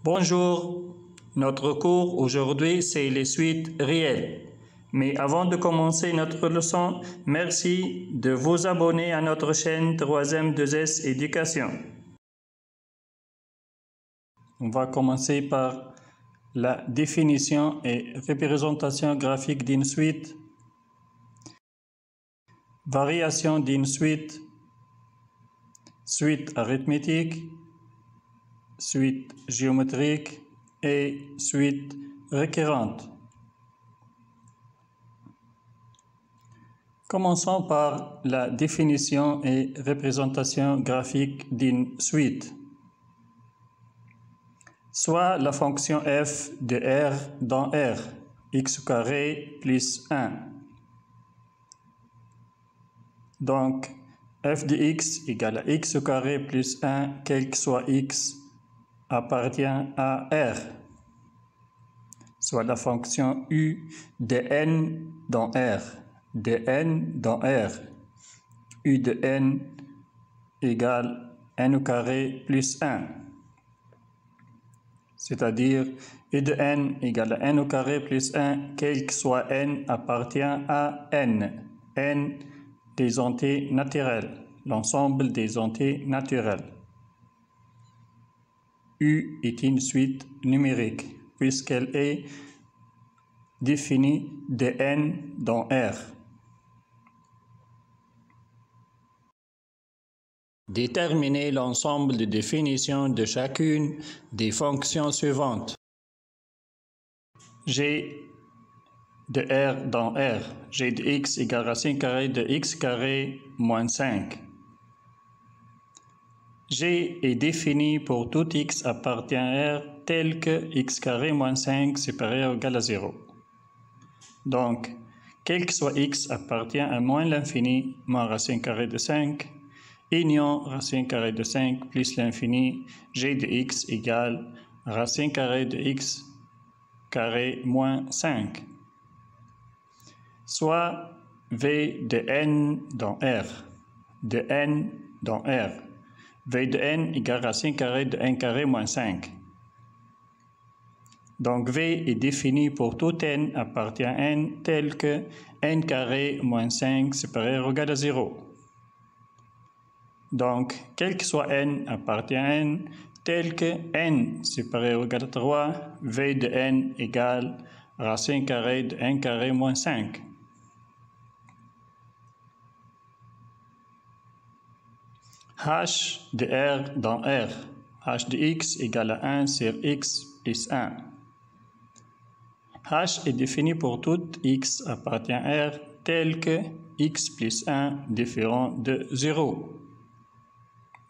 Bonjour, notre cours aujourd'hui c'est les suites réelles. Mais avant de commencer notre leçon, merci de vous abonner à notre chaîne 3e 2S Éducation. On va commencer par la définition et représentation graphique d'une suite, variation d'une suite, suite arithmétique, suite géométrique et suite récurrente. Commençons par la définition et représentation graphique d'une suite. Soit la fonction f de R dans R, x au carré plus 1. Donc, f de x égale à x au carré plus 1, quel que soit x, appartient à R. Soit la fonction u de n dans R, de n dans R, u de n égale n au carré plus 1. C'est-à-dire u de n égale à n au carré plus 1, quel que soit n appartient à n des entiers naturels, l'ensemble des entiers naturels. U est une suite numérique puisqu'elle est définie de n dans R. Déterminez l'ensemble de définitions de chacune des fonctions suivantes. G de R dans R, G de x égale racine carrée de x carré moins 5. G est défini pour tout x appartient à R tel que x carré moins 5 supérieur ou égal à 0. Donc, quel que soit x appartient à moins l'infini moins racine carrée de 5, union racine carrée de 5 plus l'infini, g de x égale racine carrée de x carré moins 5. Soit v de n dans R, de n dans R. V de n égale racine carrée de n carré moins 5. Donc V est défini pour tout n appartient à n tel que n carré moins 5 supérieur ou égal à 0. Donc, quel que soit n appartient à n tel que n supérieur ou égal à 3, V de n égale racine carrée de n carré moins 5. H de R dans R, H de x égale à 1 sur x plus 1. H est défini pour tout x appartient à R tel que x plus 1 différent de 0.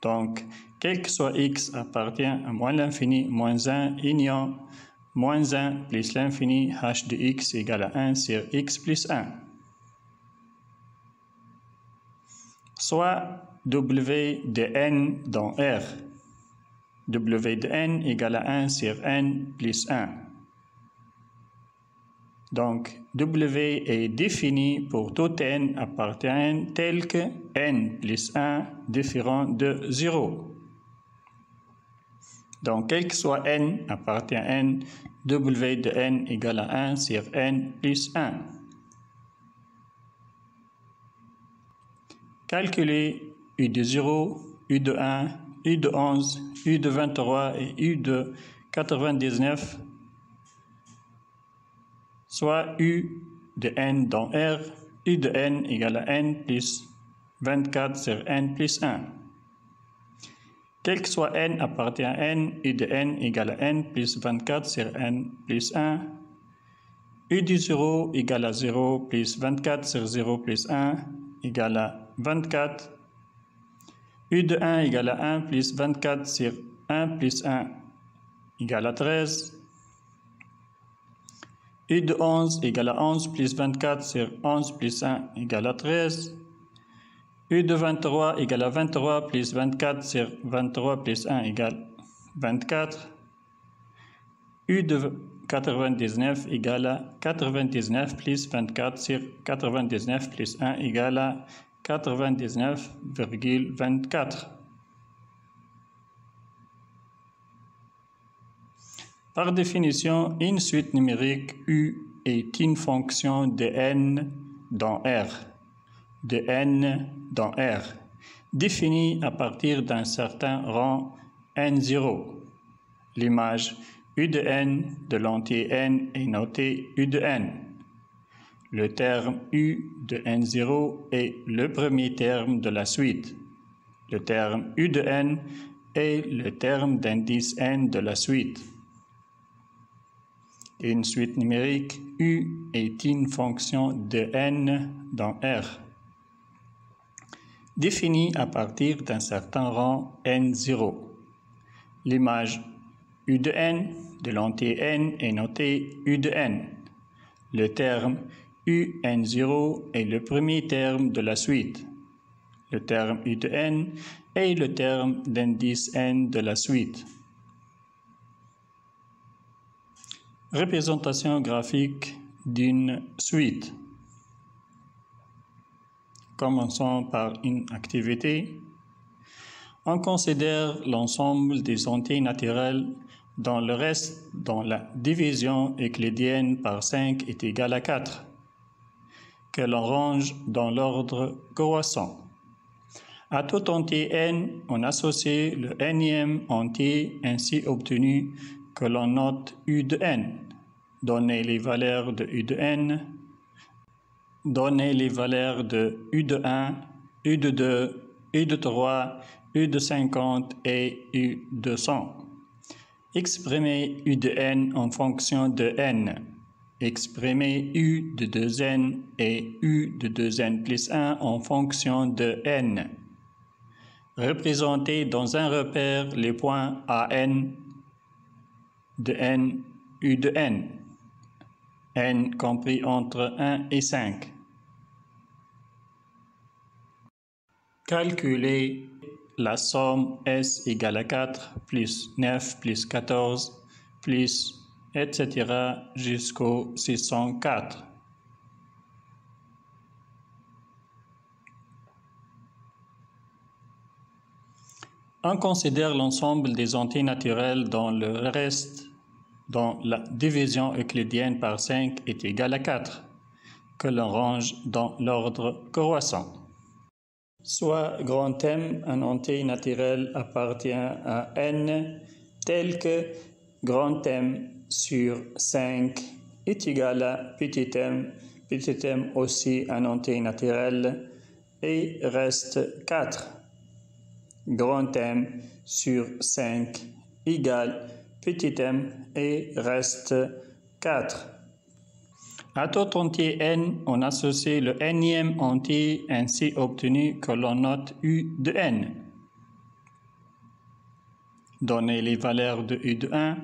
Donc, quel que soit x appartient à moins l'infini moins 1 union moins 1 plus l'infini h de x égale à 1 sur x plus 1. Soit w de n dans R, w de n égale à 1 sur n plus 1. Donc, W est défini pour tout n appartient à n tel que n plus 1 différent de 0. Donc, quel que soit n appartient à n, W de n égale à 1 sur n plus 1. Calculez U de 0, U de 1, U de 11, U de 23 et U de 99. Soit U de n dans R, U de n égale à n plus 24 sur n plus 1. Quel que soit n appartient à n, U de n égale à n plus 24 sur n plus 1. U de 0 égale à 0 plus 24 sur 0 plus 1 égale à 24. U de 1 égale à 1 plus 24 sur 1 plus 1 égale à 13. U de 11 égale à 11 plus 24 sur 11 plus 1 égale à 13. U de 23 égale à 23 plus 24 sur 23 plus 1 égale 24. U de 99 égale à 99 plus 24 sur 99 plus 1 égale à 99,24. Par définition, une suite numérique U est une fonction de n dans R, définie à partir d'un certain rang n0. L'image U de n de l'entier n est notée U de n. Le terme U de n0 est le premier terme de la suite. Le terme U de n est le terme d'indice n de la suite. Une suite numérique U est une fonction de n dans R, définie à partir d'un certain rang n0. L'image U de n de l'entier n est notée U de n. Le terme UN0 est le premier terme de la suite. Le terme U de n est le terme d'indice n de la suite. Représentation graphique d'une suite. Commençons par une activité. On considère l'ensemble des entiers naturels dont le reste dans la division euclidienne par 5 est égal à 4, que l'on range dans l'ordre croissant. À tout entier n, on associe le nème entier ainsi obtenu que l'on note U de n. Donnez les valeurs de U de n. Donnez les valeurs de U de 1, U de 2, U de 3, U de 50 et U de 100. Exprimez U de n en fonction de n. Exprimez U de 2n et U de 2n plus 1 en fonction de n. Représentez dans un repère les points AN de n, U de n, n compris entre 1 et 5. Calculez la somme S égale à 4 plus 9 plus 14 plus etc. jusqu'au 604. On considère l'ensemble des entiers naturels dont le reste dont la division euclidienne par 5 est égale à 4, que l'on range dans l'ordre croissant. Soit grand M, un entier naturel appartient à n, tel que grand M sur 5 est égal à petit m aussi un entier naturel, et reste 4. Grand M sur 5 égale petit m et reste 4. À tout entier n, on associe le nème entier ainsi obtenu que l'on note U de n. Donnez les valeurs de U de 1,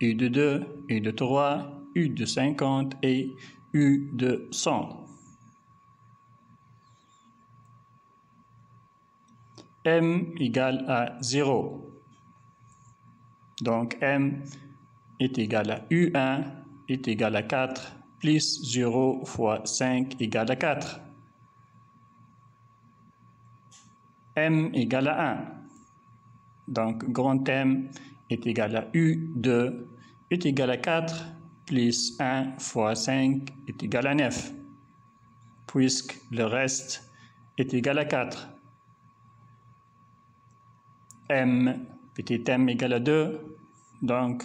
U de 2, U de 3, U de 50 et U de 100. M égale à 0. Donc M est égal à U1 est égal à 4 plus 0 fois 5 égale à 4. M égale à 1. Donc grand M est égal à U2 est égal à 4 plus 1 fois 5 est égal à 9, puisque le reste est égal à 4. M, petit m égale à 2, donc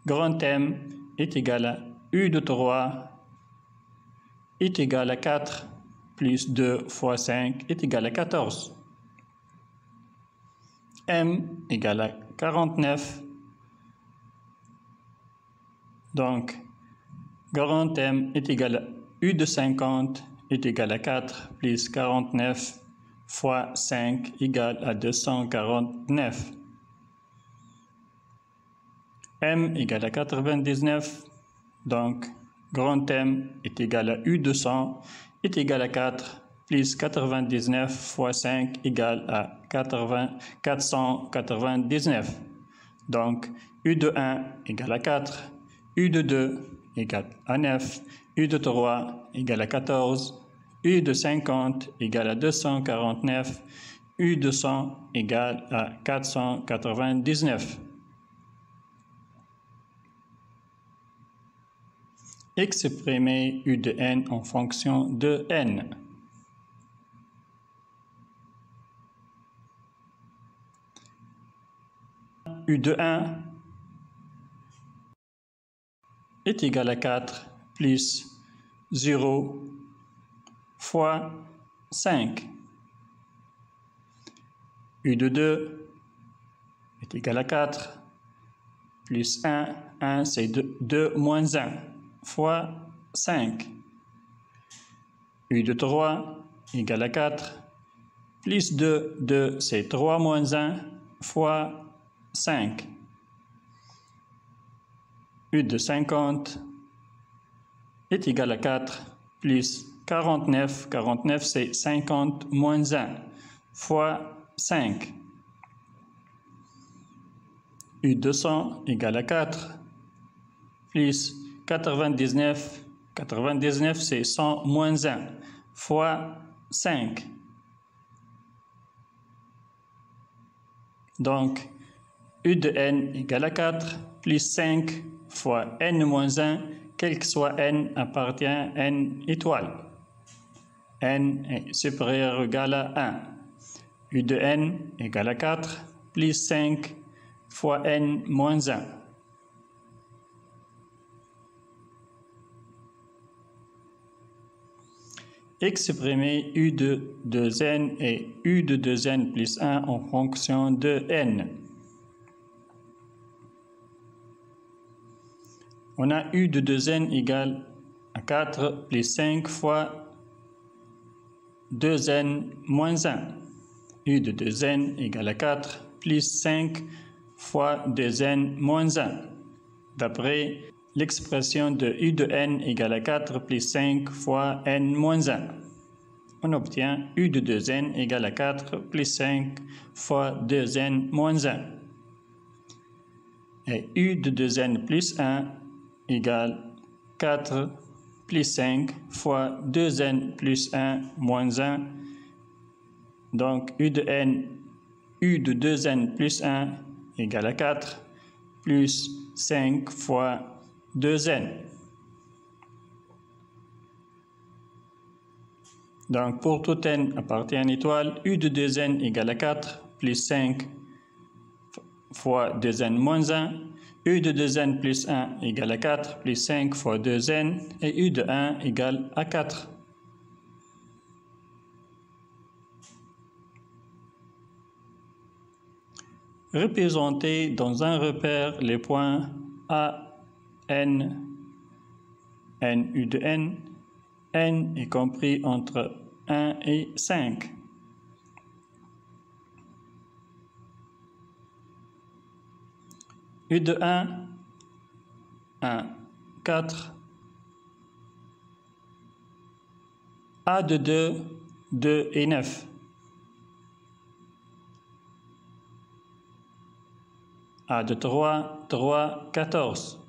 grand M est égal à U de 3 est égal à 4 plus 2 fois 5 est égal à 14. M égale à 49. Donc, grand M est égal à U de 50 est égal à 4 plus 49 fois 5 égale à 249. M égale à 99. Donc, grand M est égal à U de 100 est égal à 4 plus 99 fois 5 égale à 499. Donc, U de 1 égale à 4, U de 2 égale à 9, U de 3 égale à 14, U de 50 égale à 249, U de 100 égale à 499. Exprimez U de n en fonction de n. U de 1 est égal à 4 plus 0 fois 5. U de 2 est égal à 4 plus 1. 1 c'est 2 moins 1 fois 5. U de 3 égale à 4 plus 2. 2 c'est 3 moins 1 fois 5. U de 50 est égal à 4 plus 49. 49 c'est 50 moins 1 fois 5. U de 100 égale à 4 plus 99. 99 c'est 100 moins 1 fois 5. Donc, U de n égale à 4 plus 5 fois n moins 1, quel que soit n appartient à n étoile. N est supérieur ou égal à 1. U de n égale à 4 plus 5 fois n moins 1. Exprimez U de 2n et U de 2n plus 1 en fonction de n. On a U de 2n égale à 4 plus 5 fois 2n moins 1. U de 2n égale à 4 plus 5 fois 2n moins 1. D'après l'expression de U de n égale à 4 plus 5 fois n moins 1. On obtient U de 2n égale à 4 plus 5 fois 2n moins 1. Et U de 2n plus 1 égale 4 plus 5 fois 2n plus 1 moins 1. Donc U de 2n plus 1 égale à 4 plus 5 fois 2n. Donc pour tout n appartient à une étoile, U de 2n égale à 4 plus 5 fois 2n moins 1. U de 2n plus 1 égale à 4 plus 5 fois 2n et U de 1 égale à 4. Représentez dans un repère les points A, N, N, U de N. N est compris entre 1 et 5. U de 1, 1, 4. A de 2, 2 et 9. A de 3, 3, 14.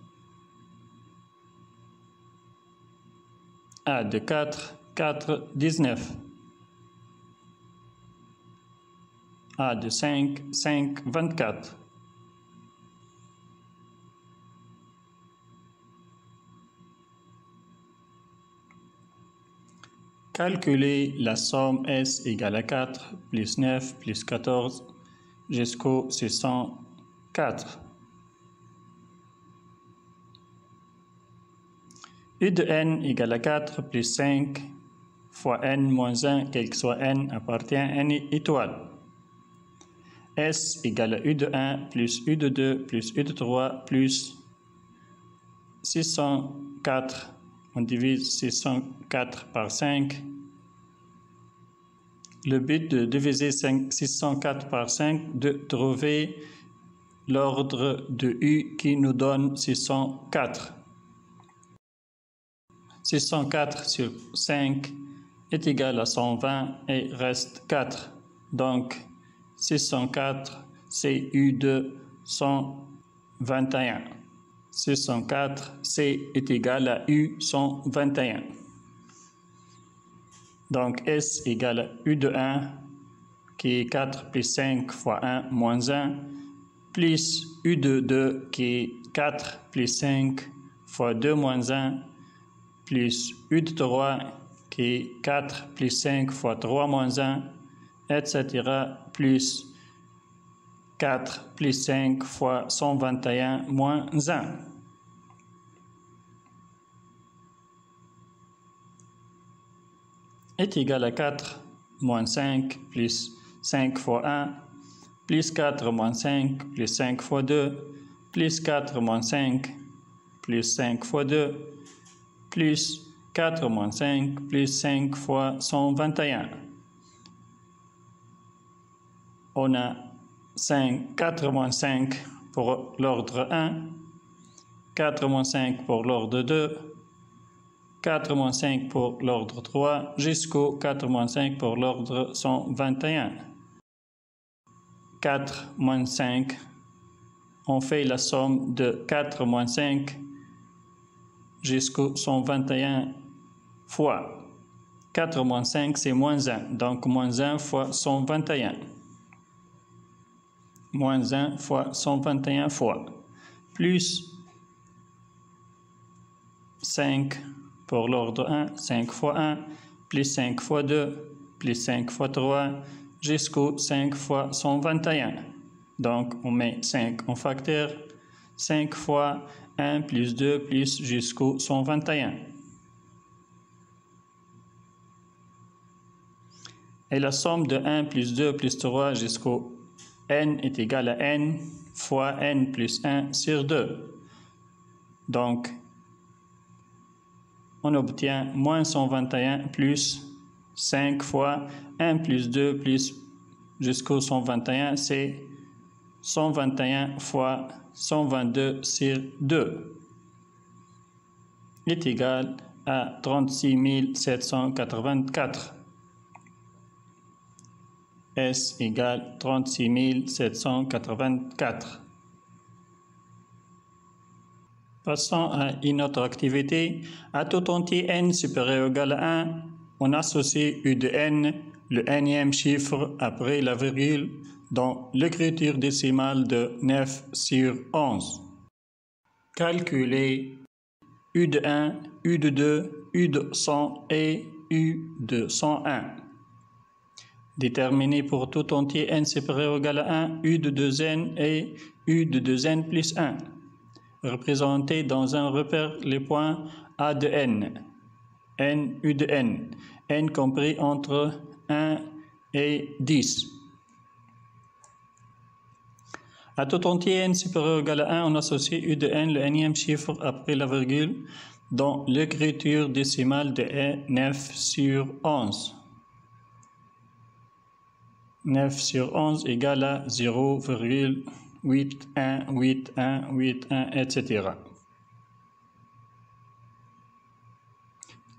A de 4, 4, 19. A de 5, 5, 24. Calculez la somme S égale à 4 plus 9 plus 14 jusqu'au 604. U de n égale à 4 plus 5 fois n moins 1, quel que soit n, appartient à une étoile. S égale à U de 1 plus U de 2 plus U de 3 plus 604. On divise 604 par 5. Le but de diviser 604 par 5, de trouver l'ordre de U qui nous donne 604. 604 sur 5 est égal à 120 et reste 4. Donc 604 c'est U de 121. 604 C est égal à U 121. Donc S égale à U de 1 qui est 4 plus 5 fois 1 moins 1 plus U de 2 qui est 4 plus 5 fois 2 moins 1 plus U de 3 qui est 4 plus 5 fois 3 moins 1, etc. plus 4 plus 5 fois 121 moins 1. Est égal à 4 moins 5 plus 5 fois 1, plus 4 moins 5 plus 5 fois 2, plus 4 moins 5 plus 5 fois 2, plus 4 moins 5 plus 5 fois 121. On a 4 moins 5 pour l'ordre 1, 4 moins 5 pour l'ordre 2, 4 moins 5 pour l'ordre 3, jusqu'au 4 moins 5 pour l'ordre 121. 4 moins 5, on fait la somme de 4 moins 5 jusqu'au 121 fois. 4 moins 5, c'est moins 1, donc moins 1 fois 121. Moins 1 fois 121 fois, plus 5 pour l'ordre 1, 5 fois 1, plus 5 fois 2, plus 5 fois 3, jusqu'au 5 fois 121. Donc, on met 5 en facteur, 5 fois 1 plus 2 plus jusqu'au 121. Et la somme de 1 plus 2 plus 3 jusqu'au n est égal à n fois n plus 1 sur 2. Donc, on obtient moins 121 plus 5 fois 1 plus 2 plus jusqu'au 121, c'est 121 fois 122 sur 2 est égal à 36 784. S égale 36 784. Passons à une autre activité. À tout entier n supérieur ou égal à 1, on associe U de n, le nème chiffre après la virgule, dans l'écriture décimale de 9 sur 11. Calculez U de 1, U de 2, U de 100 et U de 101. Déterminer pour tout entier n supérieur ou égal à 1, U de 2n et U de 2n plus 1. Représenter dans un repère les points A de n, n, U de n compris entre 1 et 10. À tout entier n supérieur ou égal à 1, on associe U de n, le nème chiffre après la virgule, dans l'écriture décimale de 9 sur 11. 9 sur 11 égale à 0,818181, etc.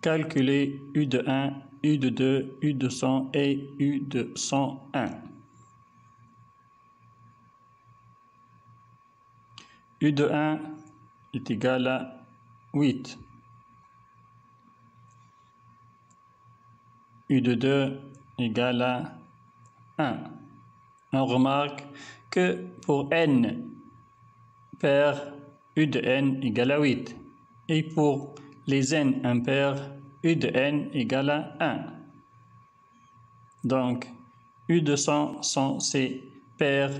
Calculer U de 1, U de 2, U de 100 et U de 101. U de 1 est égal à 8. U de 2 égale à 1. On remarque que pour n paires, U de n égale à 8. Et pour les n impairs, U de n égale à 1. Donc, U de 100, c'est pair.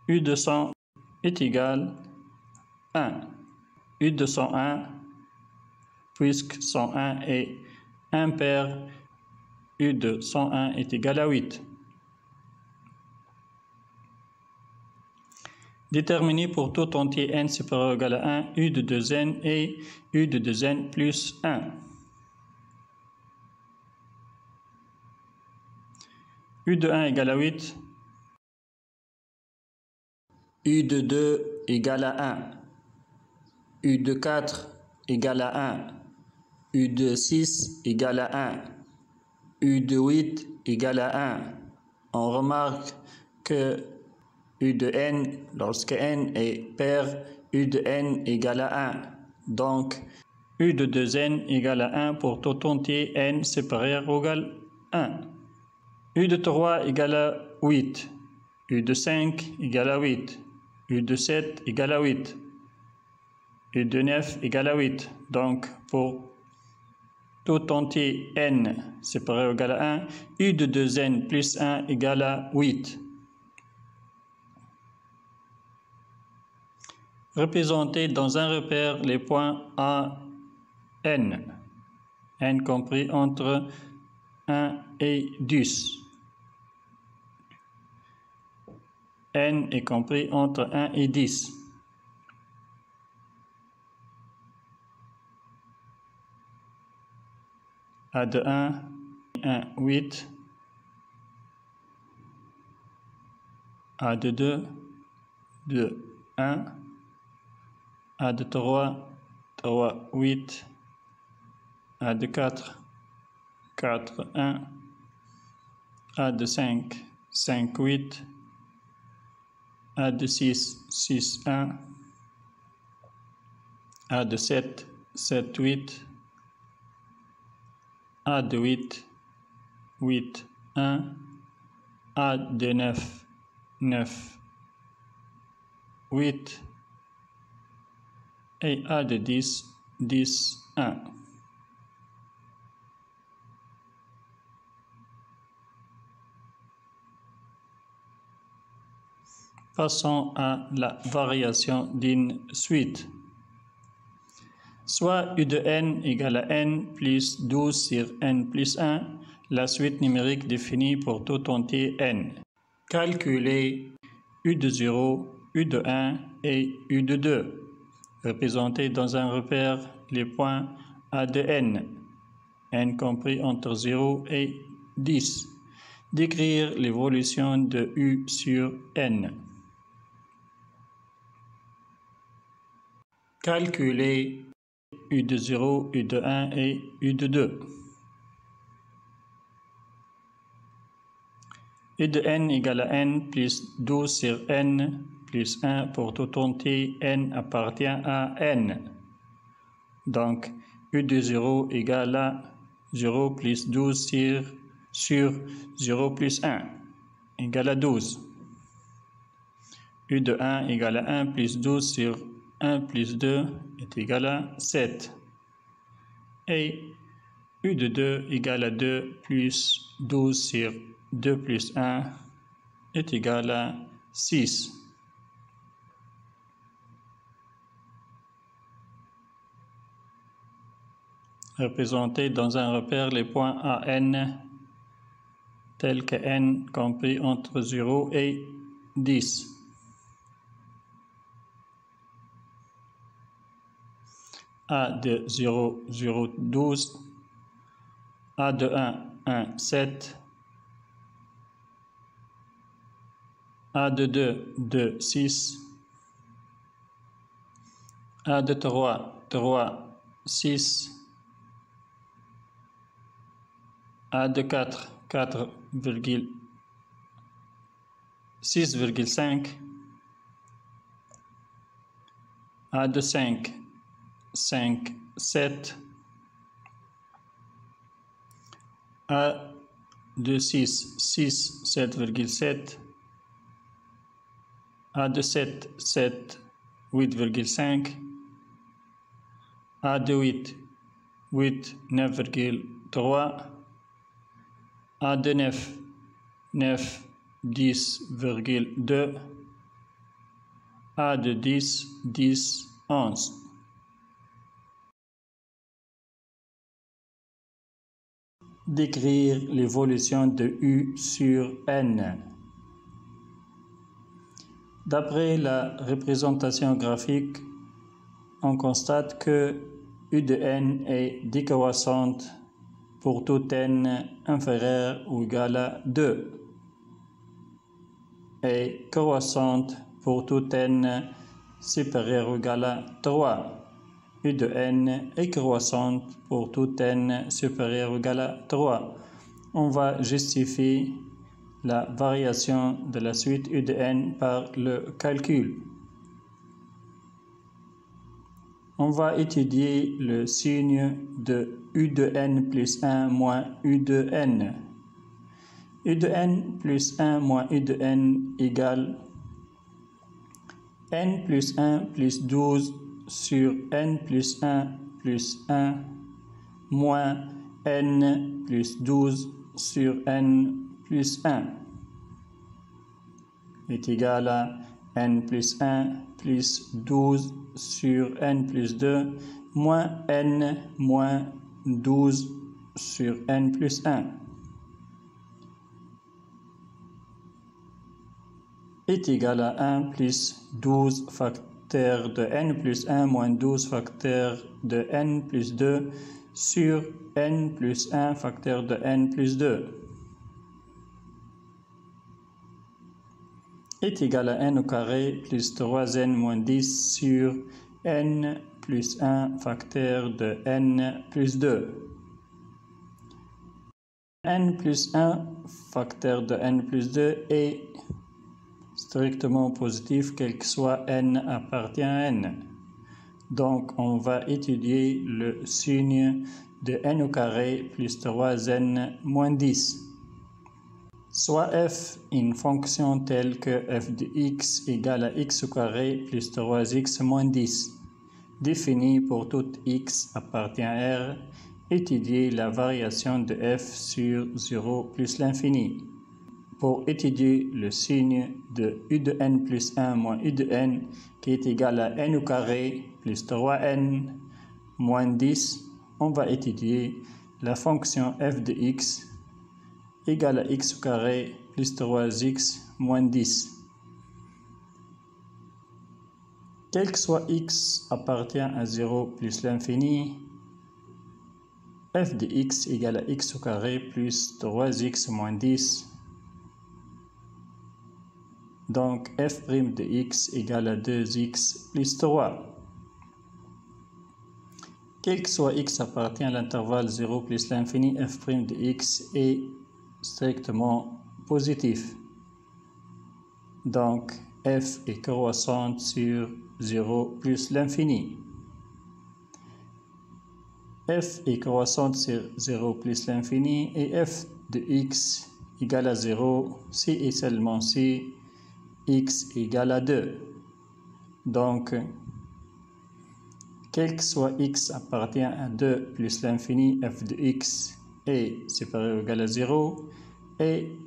U de 100 est égal à 1. U de 101, puisque 101 est impair, U de 101 est égal à 8. Déterminer pour tout entier n supérieur ou égal à 1, U de 2n et U de 2n plus 1. U de 1 égale à 8. U de 2 égale à 1. U de 4 égale à 1. U de 6 égale à 1. U de 8 égale à 1. On remarque que U de n, lorsque n est pair, U de n égale à 1. Donc, U de 2n égale à 1 pour tout entier n supérieur ou égal à 1. U de 3 égale à 8. U de 5 égale à 8. U de 7 égale à 8. U de 9 égale à 8. Donc, pour tout entier n séparé ou égal à 1, u de 2n plus 1 égale à 8. Représentez dans un repère les points A, n compris entre 1 et 10. N est compris entre 1 et 10. A de 1, 8. A de 2, 1. A de 3, 8. A de 4, 1. A de 5, 8. A de 6, 1. A de 7, 8. A de 8, 1. A de 9, 8. Et A de 10, 1. Passons à la variation d'une suite. Soit U de n égale à n plus 12 sur n plus 1, la suite numérique définie pour tout entier n. Calculez U de 0, U de 1 et U de 2. Représentez dans un repère les points A de n compris entre 0 et 10. Décrire l'évolution de U sur n. Calculez U de 0, U de 1 et U de 2. U de n égale à n plus 12 sur n plus 1 pour tout entier n appartient à n. Donc, U de 0 égale à 0 plus 12 sur 0 plus 1 égale à 12. U de 1 égale à 1 plus 12 sur 1 plus 2 est égal à 7. Et U de 2 égale à 2 plus 12 sur 2 plus 1 est égal à 6. Représentez dans un repère les points A n tels que n compris entre 0 et 10. A de 0, 0, 12. A de 1, 7. A de 2, 6. A de 3, 6. A de 4, 6,5. A de 5, 7. A de 6, 7,7. A de 7, 8,5. A de 8, 9,3. A de 9, 10,2. A de 10, 11. Décrire l'évolution de U sur n. D'après la représentation graphique, on constate que U de n est décroissante pour tout n inférieur ou égal à 2 et croissante pour tout n supérieur ou égal à 3. U de n est croissante pour tout n supérieur ou égal à 3. On va justifier la variation de la suite U de n par le calcul. On va étudier le signe de U de n plus 1 moins U de n. U de n plus 1 moins U de n égale n plus 1 plus 12 sur n plus 1 plus 1 moins n plus 12 sur n plus 1 est égal à n plus 1 plus 12 sur n plus 2 moins n moins 12 sur n plus 1 est égal à 1 plus 12 facteur de n plus 1 moins 12 facteur de n plus 2 sur n plus 1 facteur de n plus 2 est égal à n au carré plus 3n moins 10 sur n plus 1 facteur de n plus 2. n plus 1 facteur de n plus 2 est strictement positif, quel que soit n appartient à n. Donc, on va étudier le signe de n au carré plus 3n moins 10. Soit f une fonction telle que f de x égale à x au carré plus 3x moins 10, définie pour tout x appartient à R, étudier la variation de f sur 0 plus l'infini. Pour étudier le signe de u de n plus 1 moins u de n qui est égal à n au carré plus 3n moins 10, on va étudier la fonction f de x égale à x au carré plus 3x moins 10. Quel que soit x appartient à 0 plus l'infini, f de x égale à x au carré plus 3x moins 10. Donc f' de x égale à 2x plus 3. Quel que soit x appartient à l'intervalle 0 plus l'infini, f' de x est strictement positif. Donc f est croissante sur 0 plus l'infini. F est croissante sur 0 plus l'infini et f de x égale à 0 si et seulement si x égale à 2. Donc, quel que soit x appartient à 2 plus l'infini, f de x est supérieur ou égal à 0. Et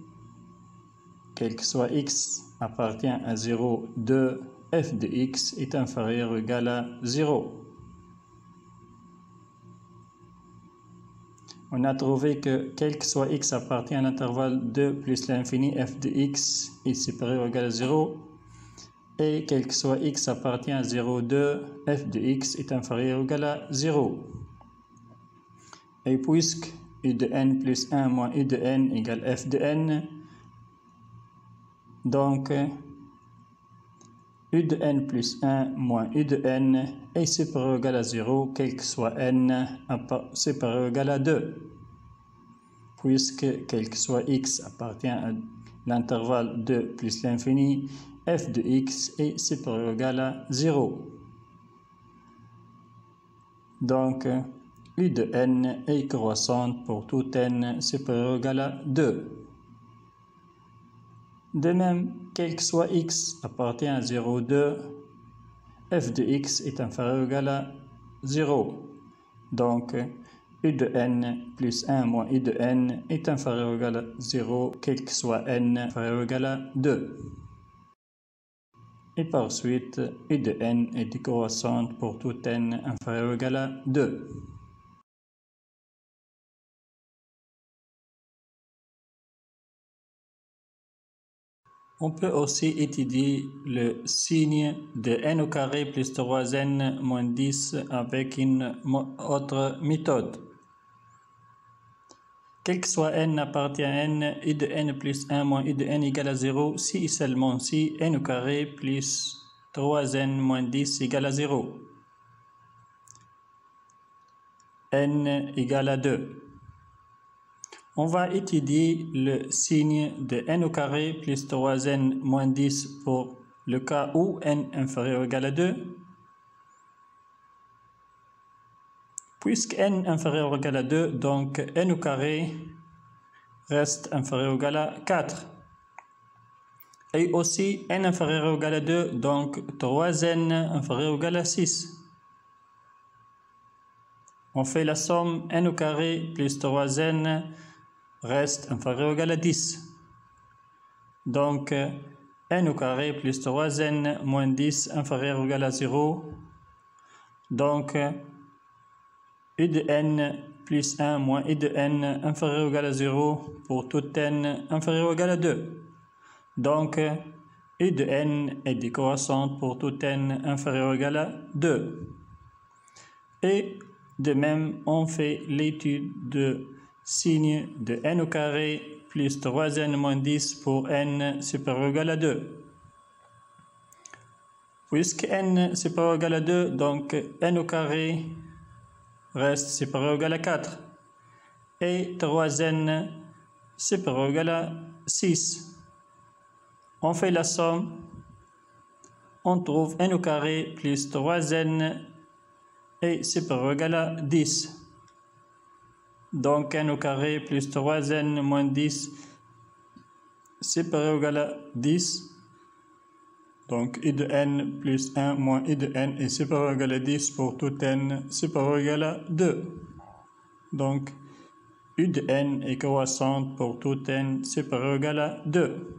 quel que soit x appartient à 0, 2, f de x est inférieur ou égal à 0. On a trouvé que quel que soit x appartient à l'intervalle 2 plus l'infini, f de x est supérieur ou égal à 0. Et quel que soit x appartient à 0, 2, f de x est inférieur ou égal à 0. Et puisque u de n plus 1 moins u de n égale f de n, donc u de n plus 1 moins u de n est supérieur ou égal à 0, quel que soit n supérieur ou égal à 2. Puisque quel que soit x appartient à l'intervalle 2 plus l'infini, f de x est supérieur ou égal à 0. Donc, u de n est croissante pour tout n supérieur ou égal à 2. De même, quel que soit x appartient à 0, 2, f de x est inférieur ou égal à 0. Donc, u de n plus 1 moins u de n est inférieur ou égal à 0, quel que soit n inférieur ou égal à 2. Et par suite, u de n est décroissante pour tout n inférieur ou égal à 2. On peut aussi étudier le signe de n au carré plus 3n moins 10 avec une autre méthode. Quel que soit n appartient à n, u de n plus 1 moins u de n égale à 0 si et seulement si n au carré plus 3n moins 10 égale à 0. n égale à 2. On va étudier le signe de n au carré plus 3n moins 10 pour le cas où n inférieur ou égal à 2. Puisque n inférieur ou égal à 2, donc n au carré reste inférieur ou égal à 4. Et aussi n inférieur ou égal à 2, donc 3n inférieur ou égal à 6. On fait la somme n au carré plus 3n reste inférieur ou égal à 10. Donc, n au carré plus 3n moins 10 inférieur ou égal à 0. Donc, u de n plus 1 moins u de n inférieur ou égal à 0 pour tout n inférieur ou égal à 2. Donc, u de n est décroissante pour tout n inférieur ou égal à 2. Et de même, on fait l'étude de signe de n au carré plus 3n moins 10 pour n supérieur ou égal à 2. Puisque n supérieur ou égal à 2, donc n au carré reste supérieur ou égal à 4. Et 3n supérieur ou égal à 6. On fait la somme. On trouve n au carré plus 3n est supérieur ou égal à 10. Donc n au carré plus 3n moins 10 supérieur ou égal à 10. Donc u de n plus 1 moins u de n est supérieur ou égal à 10 pour tout n supérieur ou égal à 2. Donc u de n est croissante pour tout n supérieur ou égal à 2.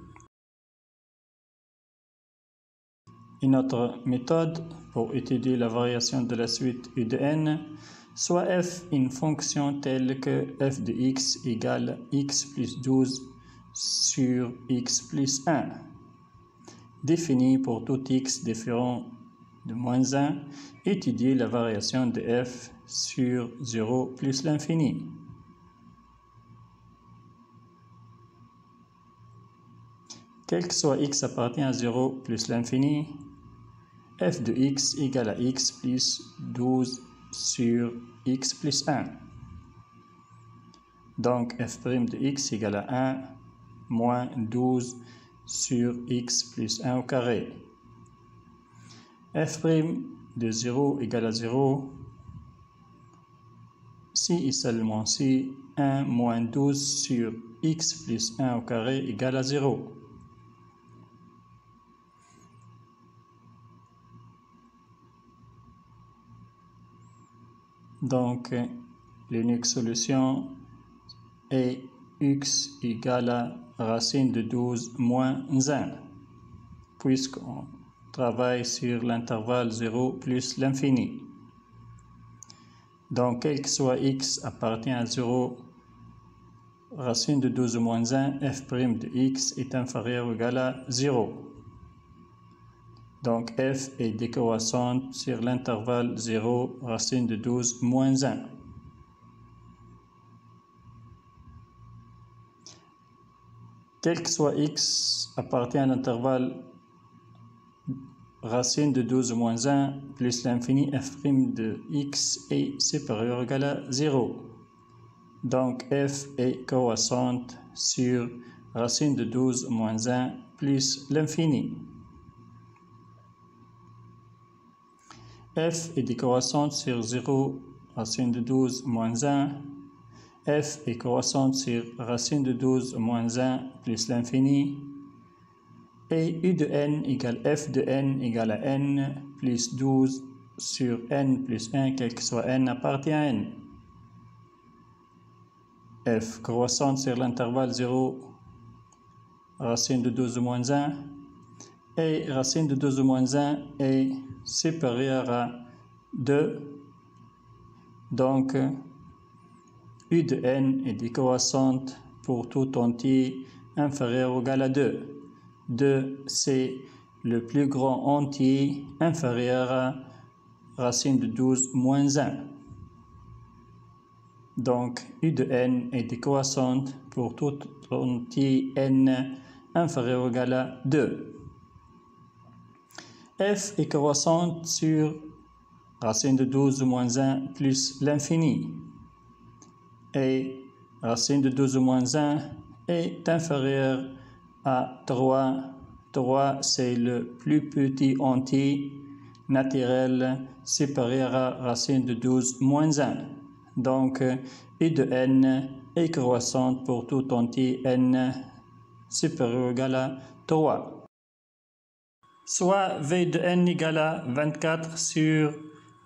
Une autre méthode pour étudier la variation de la suite u de n, soit f une fonction telle que f de x égale x plus 12 sur x plus 1, définie pour tout x différent de moins 1, étudier la variation de f sur 0 plus l'infini. Quel que soit x appartient à 0 plus l'infini, f de x égale à x plus 12 sur x plus 1. Donc f' de x égale à 1 moins 12 sur x plus 1 au carré. F' de 0 égale à 0, si et seulement si 1 moins 12 sur x plus 1 au carré égale à 0. Donc, l'unique solution est x égale à racine de 12 moins 1, puisqu'on travaille sur l'intervalle 0 plus l'infini. Donc, quel que soit x appartient à 0, racine de 12 moins 1, f' de x est inférieur ou égal à 0. Donc, f est décroissante sur l'intervalle 0, racine de 12 moins 1. Quel que soit x appartient à l'intervalle racine de 12 moins 1 plus l'infini, f' de x est supérieur ou égal à 0. Donc, f est croissante sur racine de 12 moins 1 plus l'infini. F est décroissante sur 0, racine de 12 moins 1. F est croissante sur racine de 12 moins 1 plus l'infini. Et u de n égale f de n égale à n plus 12 sur n plus 1, quel que soit n appartient à n. F croissante sur l'intervalle 0, racine de 12 moins 1. Et racine de 12 moins 1 est supérieure à 2. Donc, u de n est décroissante pour tout entier inférieur ou égal à 2. 2, c'est le plus grand entier inférieur à racine de 12 moins 1. Donc, u de n est décroissante pour tout entier n inférieur ou égal à 2. F est croissante sur racine de 12 moins 1 plus l'infini. Et racine de 12 moins 1 est inférieure à 3. 3, c'est le plus petit entier naturel supérieur à racine de 12 moins 1. Donc, u de n est croissante pour tout entier n supérieur ou égal à 3. Soit v de n égale à 24 sur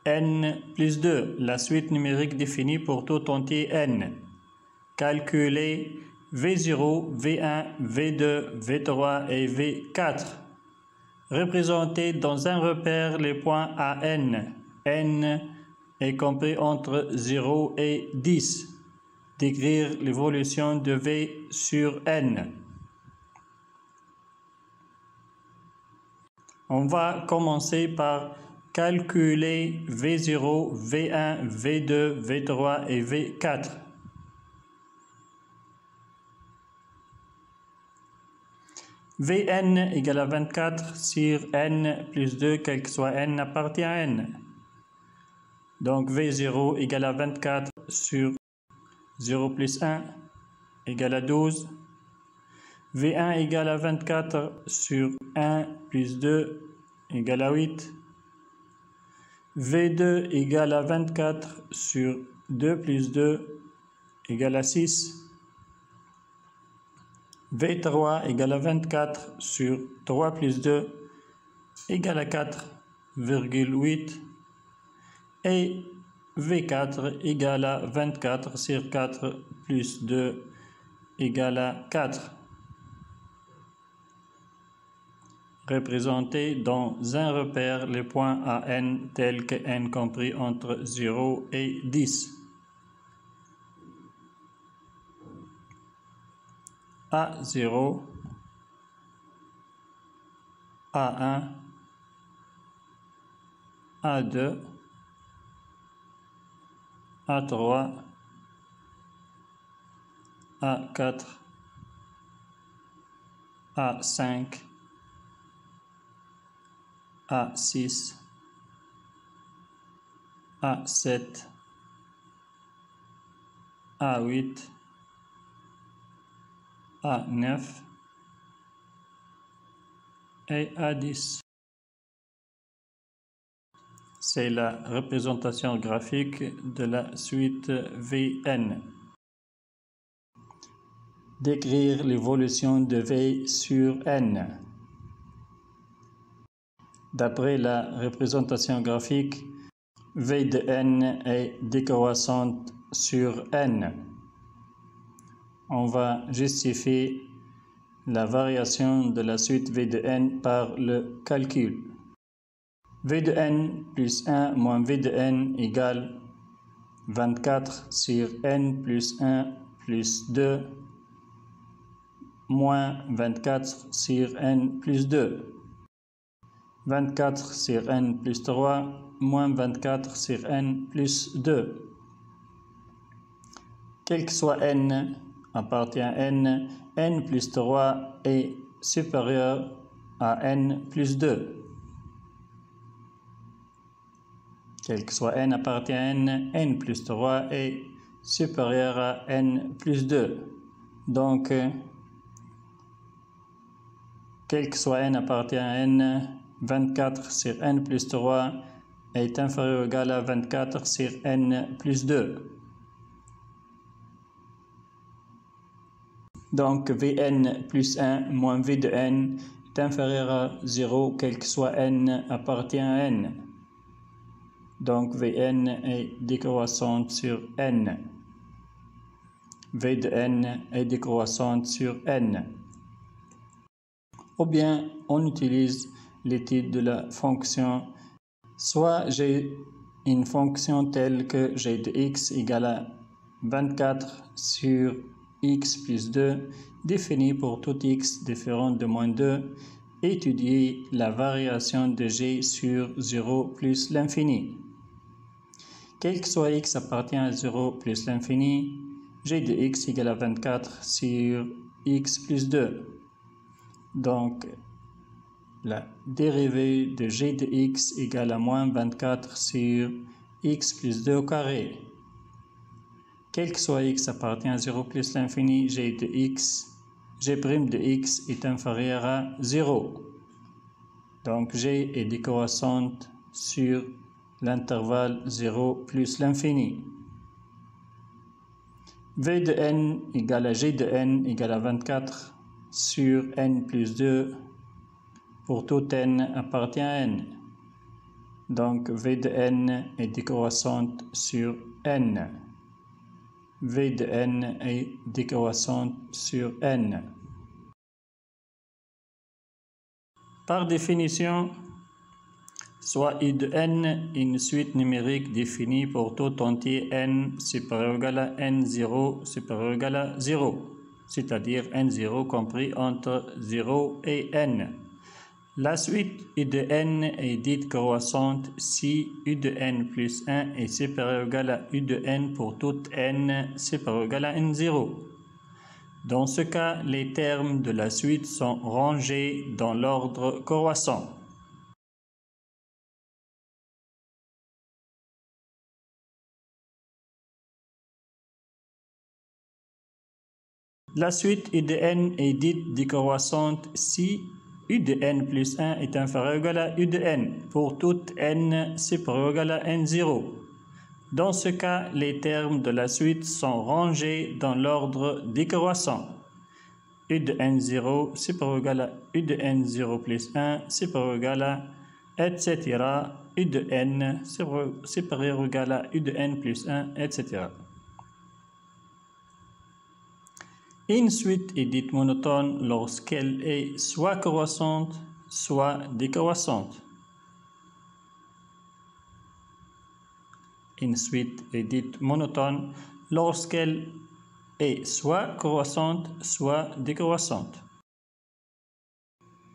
n plus 2, la suite numérique définie pour tout entier n. Calculer V0, V1, V2, V3 et V4. Représenter dans un repère les points à n. N est compris entre 0 et 10. Décrire l'évolution de V sur n. On va commencer par calculer V0, V1, V2, V3 et V4. Vn égale à 24 sur n plus 2, quel que soit n appartient à n. Donc V0 égale à 24 sur 0 plus 1 égale à 12. V1 égale à 24 sur 1 plus 2 égale à 8. V2 égale à 24 sur 2 plus 2 égale à 6. V3 égale à 24 sur 3 plus 2 égale à 4,8. Et V4 égale à 24 sur 4 plus 2 égale à 4. Représenter dans un repère les points à n tels que n compris entre 0 et 10. A0, A1, A2, A3, A4, A5, A6, A7, A8, A9 et A10. C'est la représentation graphique de la suite Vn. Décrire l'évolution de V sur n. D'après la représentation graphique, V de n est décroissante sur n. On va justifier la variation de la suite V de n par le calcul. V de n plus 1 moins V de n égale 24 sur n plus 1 plus 2 moins 24 sur n plus 2. 24 sur n plus 3 moins 24 sur n plus 2. Quel que soit n appartient à n, n plus 3 est supérieur à n plus 2. Quel que soit n appartient à n, n plus 3 est supérieur à n plus 2. Donc, quel que soit n appartient à n, 24 sur n plus 3 est inférieur ou égal à 24 sur n plus 2. Donc, Vn plus 1 moins V de n est inférieur à 0, quel que soit n appartient à n. Donc, Vn est décroissante sur n. V de n est décroissante sur n. Ou bien, on utilise l'étude de la fonction. Soit j'ai une fonction telle que g de x égale à 24 sur x plus 2, définie pour tout x différent de moins 2, étudier la variation de g sur 0 plus l'infini. Quel que soit x appartient à 0 plus l'infini, g de x égale à 24 sur x plus 2. Donc, la dérivée de g de x égale à moins 24 sur x plus 2 au carré. Quel que soit x appartient à 0 plus l'infini, g de x, g' de x est inférieur à 0. Donc, g est décroissante sur l'intervalle 0 plus l'infini. V de n égale à g de n égale à 24 sur n plus 2 pour tout n appartient à n. Donc V de n est décroissante sur n. V de n est décroissante sur n. Par définition, soit I de n une suite numérique définie pour tout entier n supérieur ou égal à n0 supérieur ou égal à 0, c'est-à-dire n0 compris entre 0 et n. La suite U de n est dite croissante si U de n plus 1 est supérieur ou égal à U de n pour toute n supérieur ou égal à n0. Dans ce cas, les termes de la suite sont rangés dans l'ordre croissant. La suite U de n est dite décroissante si U de n plus 1 est inférieur ou égal à U de n pour toute n supérieur ou égal à n0. Dans ce cas, les termes de la suite sont rangés dans l'ordre décroissant. U de n0 supérieur ou égal à U de n0 plus 1 supérieur ou égal à etc. U de n supérieur ou égal à U de n plus 1, etc. Une suite est dite monotone lorsqu'elle est soit croissante, soit décroissante. Une suite est dite monotone lorsqu'elle est soit croissante, soit décroissante.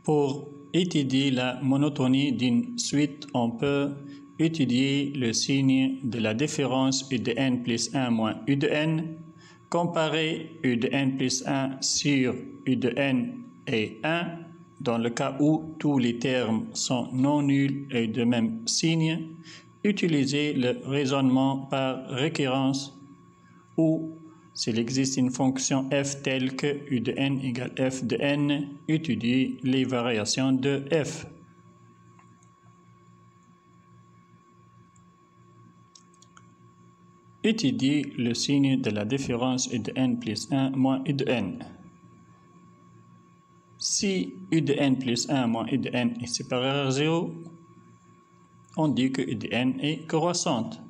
Pour étudier la monotonie d'une suite, on peut étudier le signe de la différence U de n plus 1 moins U de n, comparer U de n plus 1 sur U de n et 1 dans le cas où tous les termes sont non nuls et de même signe, utiliser le raisonnement par récurrence ou s'il existe une fonction f telle que U de n égale f de n, étudier les variations de f. Étudier le signe de la différence U de n plus 1 moins U de n. Si U de n plus 1 moins U de n est supérieur à 0, on dit que U de n est croissante.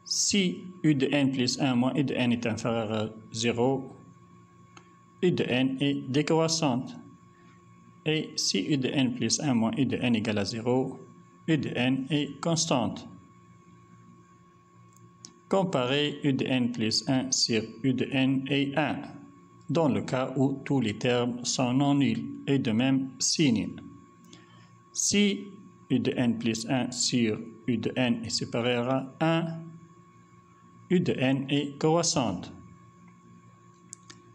Si U de n plus 1 moins U de n est inférieur à 0, U de n est décroissante. Et si U de n plus 1 moins U de n égale à 0, U de n est constante. Comparer U de n plus 1 sur U de n et 1, dans le cas où tous les termes sont non nuls et de même signe. Si U de n plus 1 sur U de n est supérieur à 1, U de n est croissante.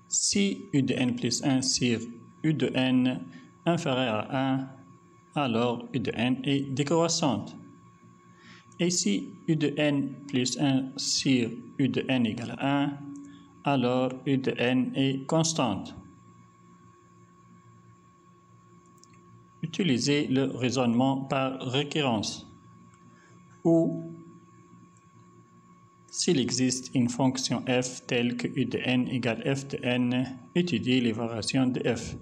Si U de n plus 1 sur U de n inférieur à 1, alors U de n est décroissante. Et si U de n plus 1 sur U de n égale à 1, alors U de n est constante. Utilisez le raisonnement par récurrence. Ou s'il existe une fonction f telle que U de n égale f de n, étudiez les variations de f.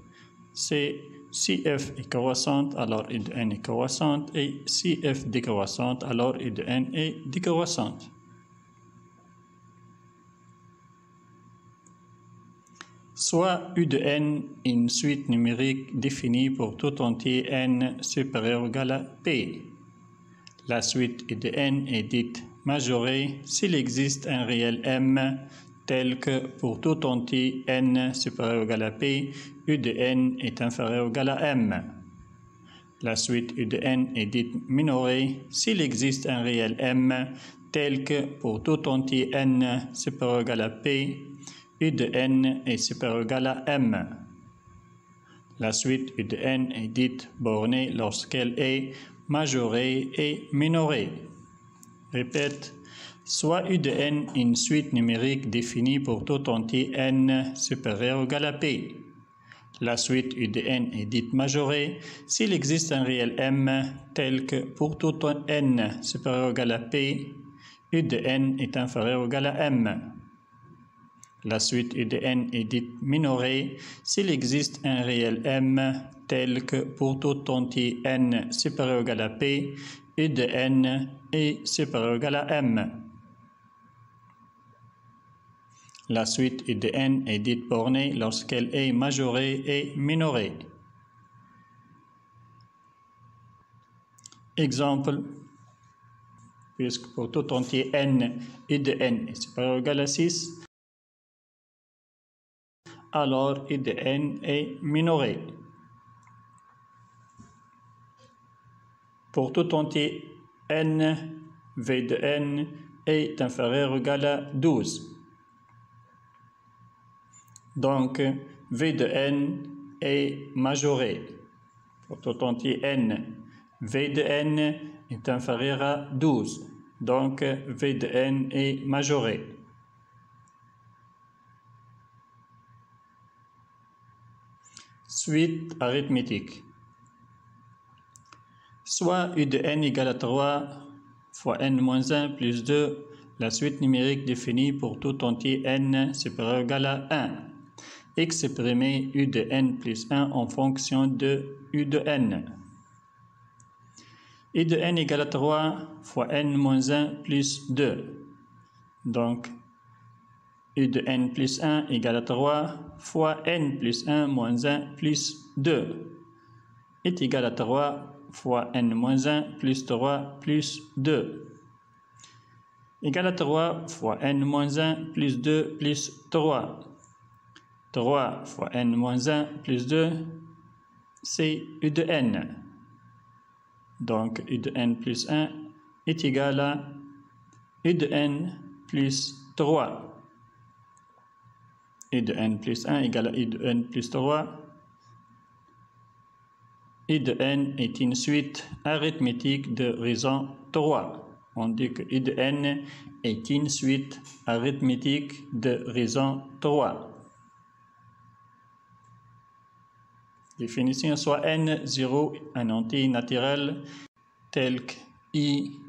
Si f est croissante, alors U de n est croissante, et si f décroissante, alors U de n est décroissante. Soit U de n une suite numérique définie pour tout entier n supérieur ou égal à p. La suite U de n est dite majorée s'il existe un réel m tel que pour tout entier n supérieur ou égal à p, U de n est inférieur ou égal à m. La suite U de n est dite minorée s'il existe un réel m tel que pour tout entier n supérieur ou égal à p, U de n est supérieur ou égal à m. La suite U de n est dite bornée lorsqu'elle est majorée et minorée. Répète, soit U de n une suite numérique définie pour tout entier n supérieur ou égal à p. La suite U de n est dite majorée s'il existe un réel m tel que pour tout n supérieur ou égal à p, U de n est inférieur ou égal à m. La suite U de n est dite minorée s'il existe un réel m tel que pour tout entier n supérieur ou égal à p, U de n est supérieur ou égal à m. La suite U de n est dite bornée lorsqu'elle est majorée et minorée. Exemple, puisque pour tout entier n, U de n est supérieur ou égal à 6, alors U de n est minoré. Pour tout entier n, V de n est inférieur ou égal à 12. Donc, V de n est majoré. Pour tout entier n, V de n est inférieur à 12. Donc, V de n est majoré. Suite arithmétique. Soit U de n égale à 3 fois n moins 1 plus 2, la suite numérique définie pour tout entier n supérieur ou égal à 1. Exprimer U de n plus 1 en fonction de U de n. U de n égale à 3 fois n moins 1 plus 2. Donc, U de n plus 1 égale à 3 fois n plus 1 moins 1 plus 2 est égal à 3 fois n moins 1 plus 3 plus 2 égale à 3 fois n moins 1 plus 2 plus 3. 3 fois n moins 1 plus 2, c'est U de n. Donc, U de n plus 1 est égal à U de n plus 3. U de n plus 1 égale à U de n plus 3. U de n est une suite arithmétique de raison 3. On dit que U de n est une suite arithmétique de raison 3. Définition soit n0 un entier naturel tel que I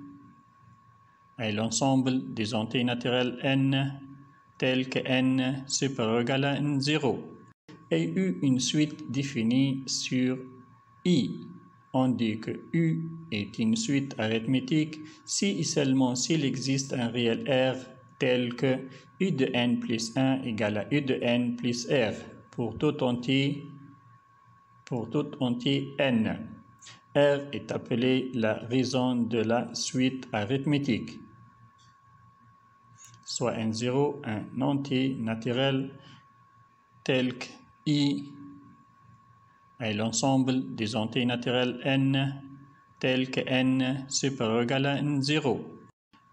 est l'ensemble des entiers naturels n tel que n supérieur ou égal à n0 et U une suite définie sur I. On dit que U est une suite arithmétique si et seulement s'il existe un réel R tel que U de n plus 1 égale à U de n plus R pour tout entier n. R est appelé la raison de la suite arithmétique. Soit n0 un entier naturel tel que I est l'ensemble des entiers naturels n tel que n supérieur ou égal à n0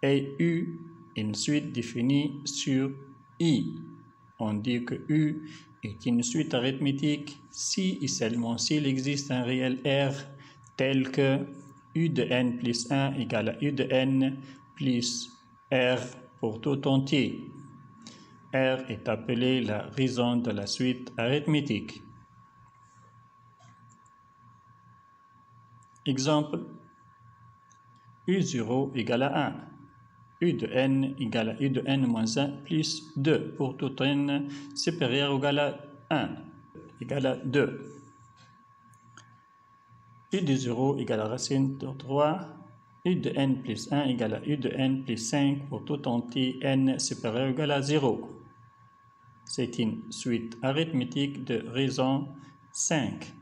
et U une suite définie sur I. On dit que U est une suite arithmétique si et seulement s'il existe un réel R tel que U de n plus 1 égale à U de n plus R pour tout entier. R est appelé la raison de la suite arithmétique. Exemple, U0 égale à 1. U de n égale à U de n moins 1 plus 2 pour tout n supérieur ou égal à 1 égale à 2. U de 0 égale à racine de 3. U de n plus 1 égale à U de n plus 5 pour tout entier n supérieur ou égal à 0. C'est une suite arithmétique de raison 5.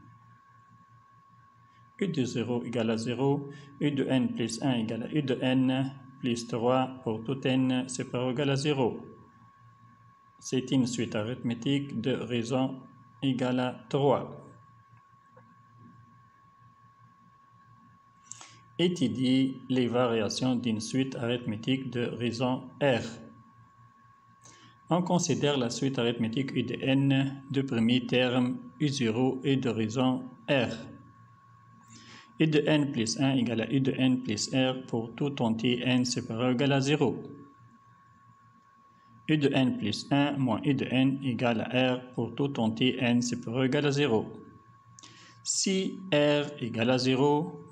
U de 0 égale à 0. U de n plus 1 égale à U de n plus 3 pour tout n supérieur ou égal à 0. C'est une suite arithmétique de raison égale à 3. Étudier les variations d'une suite arithmétique de raison R. On considère la suite arithmétique U de n de premier terme U0 et de raison R. U de n plus 1 égale à U de n plus R pour tout entier n supérieur ou égal à 0. U de n plus 1 moins U de n égale à R pour tout entier n supérieur ou égal à 0. Si R égale à 0,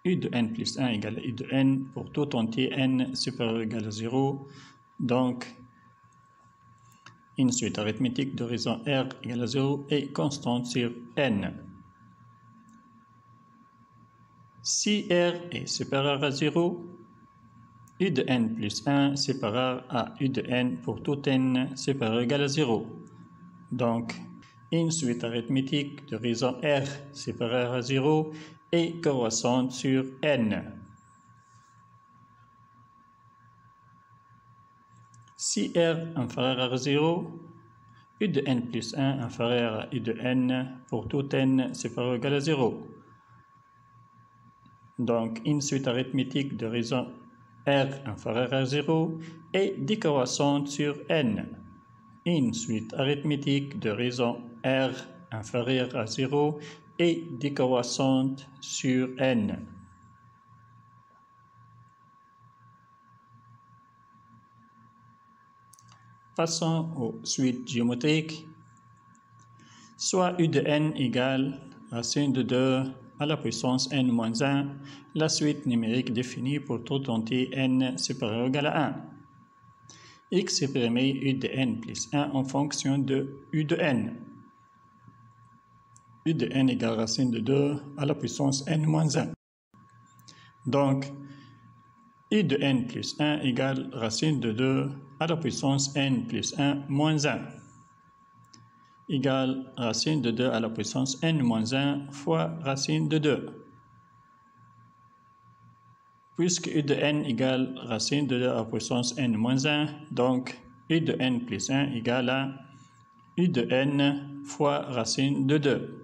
U de n plus 1 égale à U de n pour tout entier n supérieur ou égal à 0. Donc, une suite arithmétique de raison R égale à 0 est constante sur n. Si R est supérieur à 0, U de n plus 1 supérieur à U de n pour tout n supérieur ou égal à 0. Donc, une suite arithmétique de raison R supérieure à 0 est croissante sur n. Si R inférieur à 0, U de n plus 1 inférieur à U de n pour tout n supérieur ou égal à 0. Donc, une suite arithmétique de raison R inférieur à 0 est décroissante sur n. Une suite arithmétique de raison R inférieure à 0 est décroissante sur n. Passons aux suites géométriques. Soit U de n égale racine de 2 à la puissance n moins 1, la suite numérique définie pour tout entier n supérieur ou égal à 1. Exprimer U de n plus 1 en fonction de U de n. U de n égale racine de 2 à la puissance n moins 1. Donc, U de n plus 1 égale racine de 2 à la puissance n plus 1 moins 1 égale racine de 2 à la puissance n moins 1 fois racine de 2. Puisque U de n égale racine de 2 à la puissance n moins 1, donc U de n plus 1 égale à U de n fois racine de 2.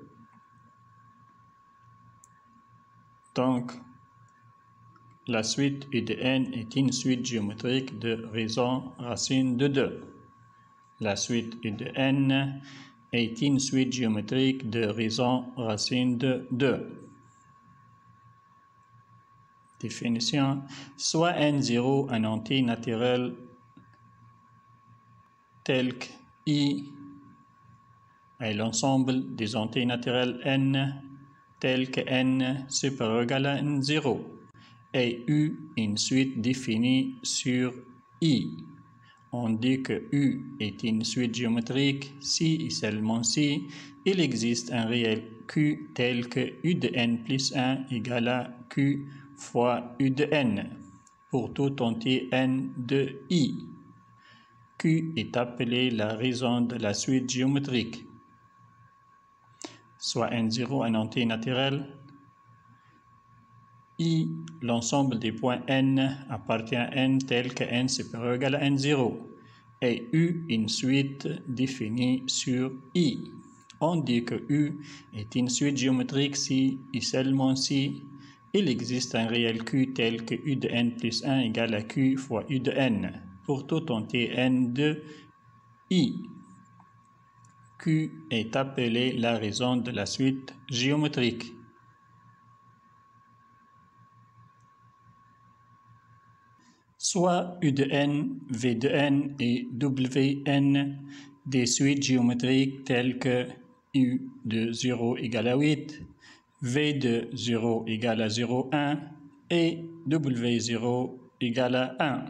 Donc, la suite U de n est une suite géométrique de raison racine de 2. La suite U de n est une suite géométrique de raison racine de 2. Définition. Soit n0 un entier naturel tel que I est l'ensemble des entiers naturels n tel que n supérieur ou égal à n0 et U une suite définie sur I. On dit que U est une suite géométrique si et seulement si il existe un réel Q tel que U de n plus 1 égale à Q fois U de n pour tout entier n de I. Q est appelé la raison de la suite géométrique. Soit n0 un entier naturel. I, l'ensemble des points n appartient à n tel que n supérieur ou égal à n0 et U une suite définie sur I. On dit que U est une suite géométrique si et seulement si il existe un réel Q tel que U de n plus 1 égale à Q fois U de n pour tout entier n de I. Q est appelé la raison de la suite géométrique. Soit U de n, V de n et Wn des suites géométriques telles que U de 0 égale à 8, V de 0 égale à 0,1 et W0 égale à 1.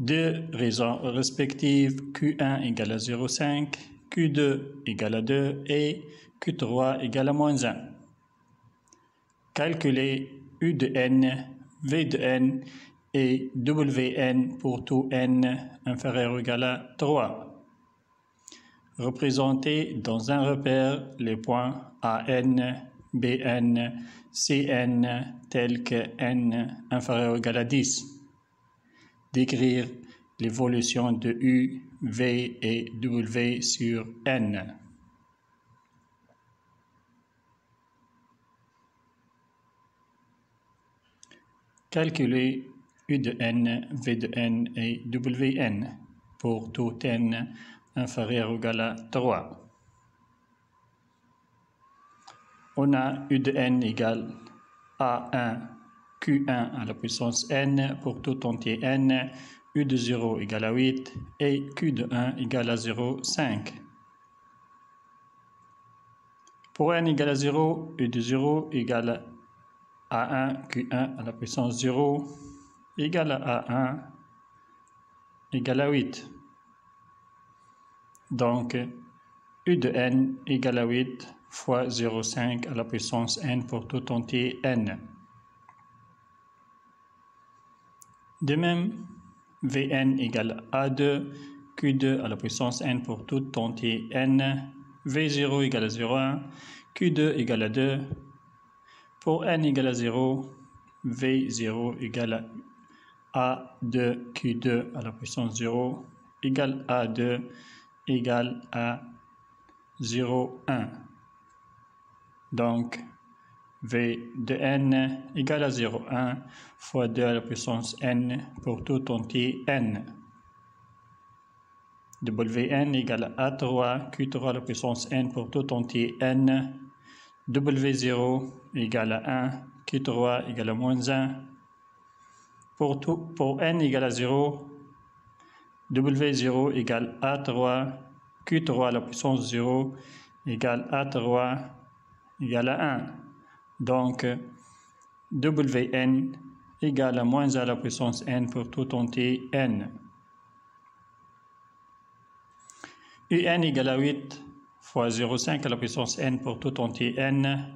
Deux raisons respectives Q1 égale à 0,5, Q2 égale à 2 et Q3 égale à moins 1. Calculer U de n, V de n et Wn pour tout n inférieur ou égal à 3. Représenter dans un repère les points AN, BN, CN tels que n inférieur ou égal à 10. Décrire l'évolution de U, V et W sur n. Calculer U de n, V de n et Wn pour tout n inférieur ou égal à 3. On a U de n égale A1 Q1 à la puissance n pour tout entier n, U de 0 égale à 8 et Q de 1 égale à 0,5. Pour n égale à 0, U de 0 égale à 1 Q1 à la puissance 0 égale à A1 égale à 8. Donc, U de n égale à 8 fois 0,5 à la puissance n pour tout entier n. De même, Vn égale A2, Q2 à la puissance n pour tout entier n, V0 égale à 0,1, Q2 égale à 2, pour n égale à 0, V0 égale à A2, Q2 à la puissance 0, égale A2 égale à 0,1. Donc, V de n égale à 0,1 fois 2 à la puissance n pour tout entier n. Wn égale à A3, Q3 à la puissance n pour tout entier n. W0 égale à 1, Q3 égale à moins 1. Pour n égale à 0, W0 égale A3, Q3 à la puissance 0 égale A3 égale à 1. Donc, Wn égale à moins 1 à la puissance n pour tout entier n. Un égale à 8 fois 0,5 à la puissance n pour tout entier n.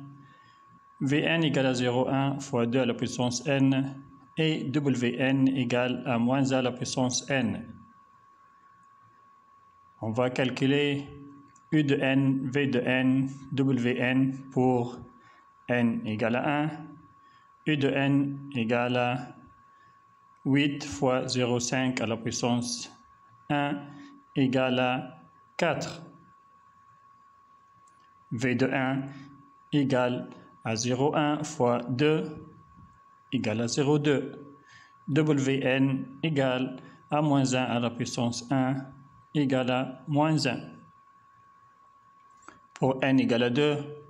Vn égale à 0,1 fois 2 à la puissance n. Et Wn égale à moins 1 à la puissance n. On va calculer U de n, V de n, Wn pour n égale à 1. U de n égale à 8 fois 0,5 à la puissance 1 égale à 4. V de 1 égale à 0,1 fois 2 égale à 0,2. Wn égale à moins 1 à la puissance 1 égale à moins 1. Pour n égale à 2,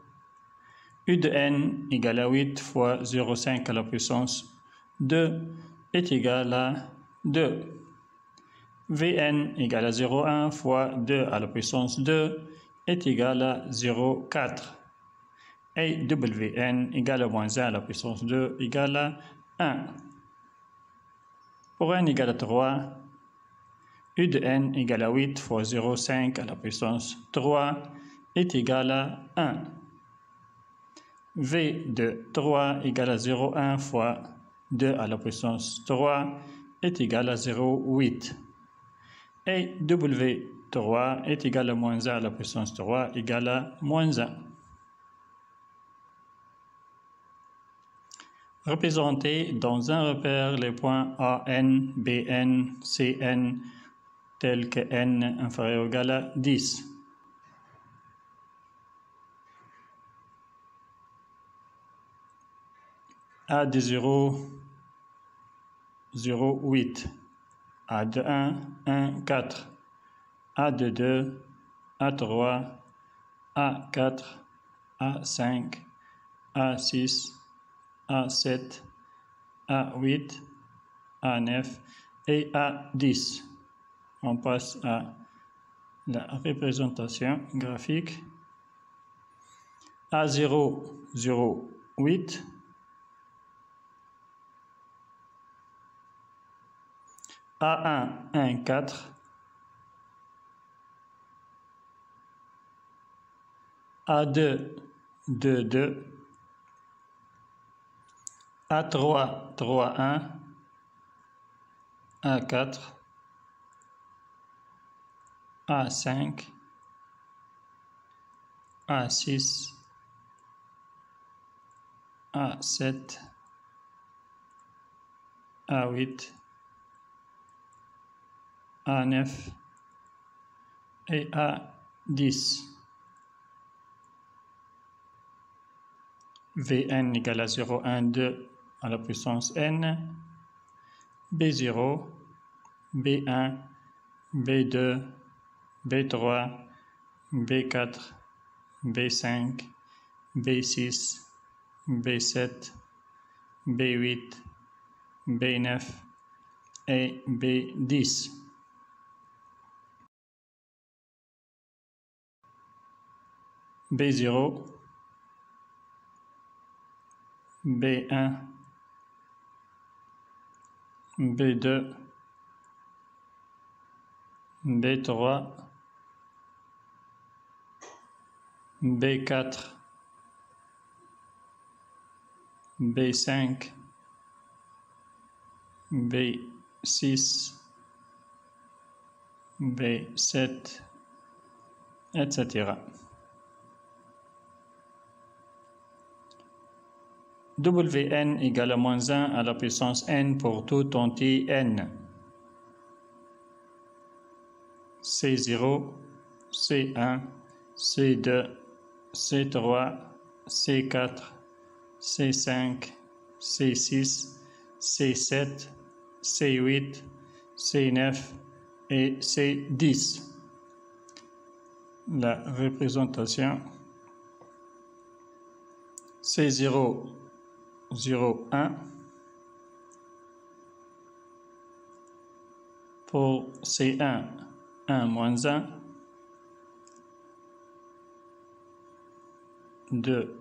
U de n égale à 8 fois 0,5 à la puissance 2 est égal à 2. Vn égale à 0,1 fois 2 à la puissance 2 est égal à 0,4. Et Wn égale à moins 1 à la puissance 2 égale à 1. Pour n égale à 3, U de n égale à 8 fois 0,5 à la puissance 3 est égal à 1. V de 3 égale à 0,1 fois 2 à la puissance 3 est égal à 0,8. Et W3 est égal à moins 1 à la puissance 3 égale à moins 1. Représenter dans un repère les points AN, BN, CN tels que n inférieur ou égal à 10. A de 0, 0, 8. A de 1, 1, 4. A de 2, A3, A4, A5, A6, A7, A8, A9 et A10. On passe à la représentation graphique. A0, 0, 8. A1, 1, 4. A2, 2, 2. A3, 3, 1. A4. A5. A6. A7. A8. A9 et A10. Vn égale à 0, 1, 2 à la puissance n. B0, B1, B2, B3, B4, B5, B6, B7, B8, B9 et B10. B0, B1, B2, B3, B4, B5, B6, B7, etc. Wn égale à moins 1 à la puissance n pour tout entier n. C0, C1, C2, C3, C4, C5, C6, C7, C8, C9 et C10. La représentation C0, 0, 1 pour C1, 1 moins 1, 2,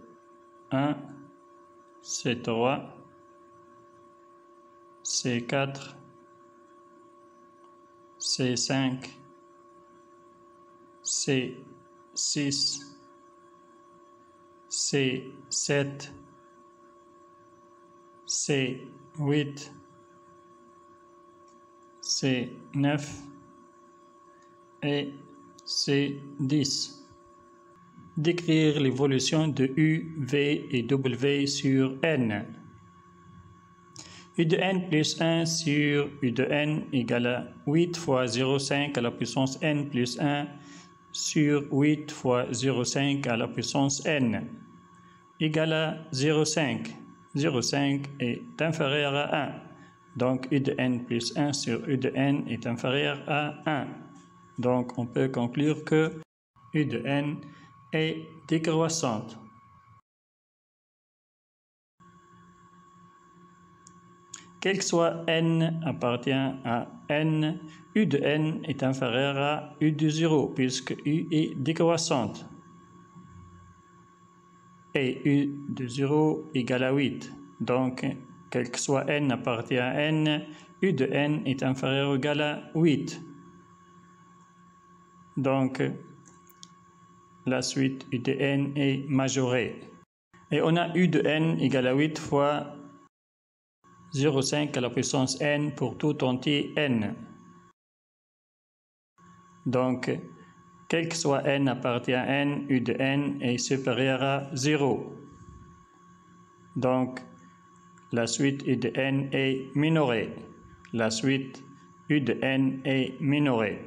1, C3, C4, C5, C6, C7, C8, C9 et C10. Décrire l'évolution de U, V et W sur N. U de N plus 1 sur U de N égale à 8 fois 0,5 à la puissance N plus 1 sur 8 fois 0,5 à la puissance N égale à 0,5. 0,5 est inférieur à 1. Donc U de N plus 1 sur U de N est inférieur à 1. Donc on peut conclure que U de N est décroissante. Quel que soit n appartient à n, U de n est inférieur à U de 0 puisque U est décroissante. Et U de 0 égale à 8. Donc, quel que soit n appartient à n, U de n est inférieur ou égal à 8. Donc, la suite U de n est majorée. Et on a U de n égale à 8 fois 0,5 à la puissance n pour tout entier n. Donc, quel que soit n appartient à n, U de n est supérieur à 0. Donc, la suite U de n est minorée. La suite U de n est minorée.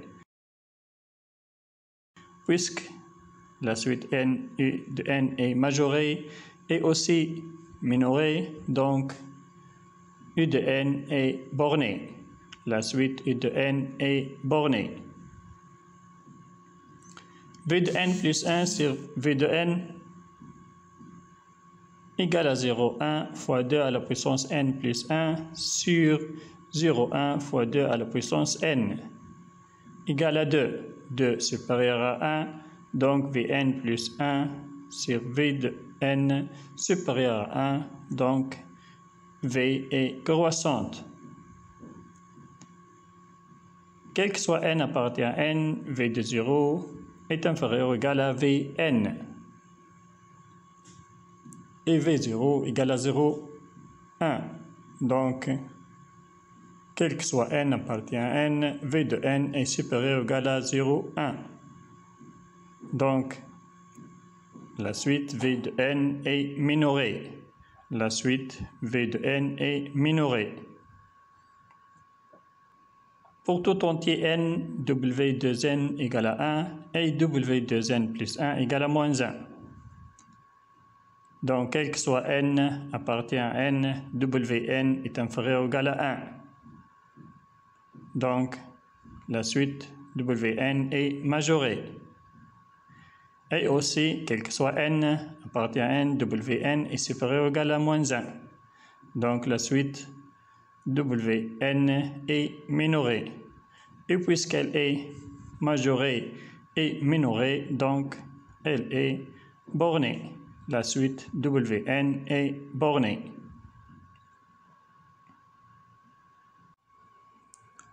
Puisque la suite n, U de n est majorée et aussi minorée, donc U de n est bornée. La suite U de n est bornée. V de n plus 1 sur V de n égale à 0,1 fois 2 à la puissance n plus 1 sur 0,1 fois 2 à la puissance n égale à 2. 2 supérieur à 1, donc Vn plus 1 sur V de n supérieur à 1, donc V est croissante. Quel que soit n appartient à n, V de 0 est inférieur ou égal à Vn. Et V0 égale à 0, 1. Donc, quel que soit n appartient à n, V de n est supérieur ou égal à 0, 1. Donc, la suite V de n est minorée. La suite V de n est minorée. Pour tout entier n, W de n égale à 1 et W de n plus 1 égale à moins 1. Donc, quel que soit n appartient à n, Wn est inférieur ou égal à 1. Donc, la suite Wn est majorée. Et aussi, quel que soit n appartient à n, Wn est supérieur ou égal à moins 1. Donc, la suite Wn est minorée. Et puisqu'elle est majorée et minorée, donc elle est bornée. La suite Wn est bornée.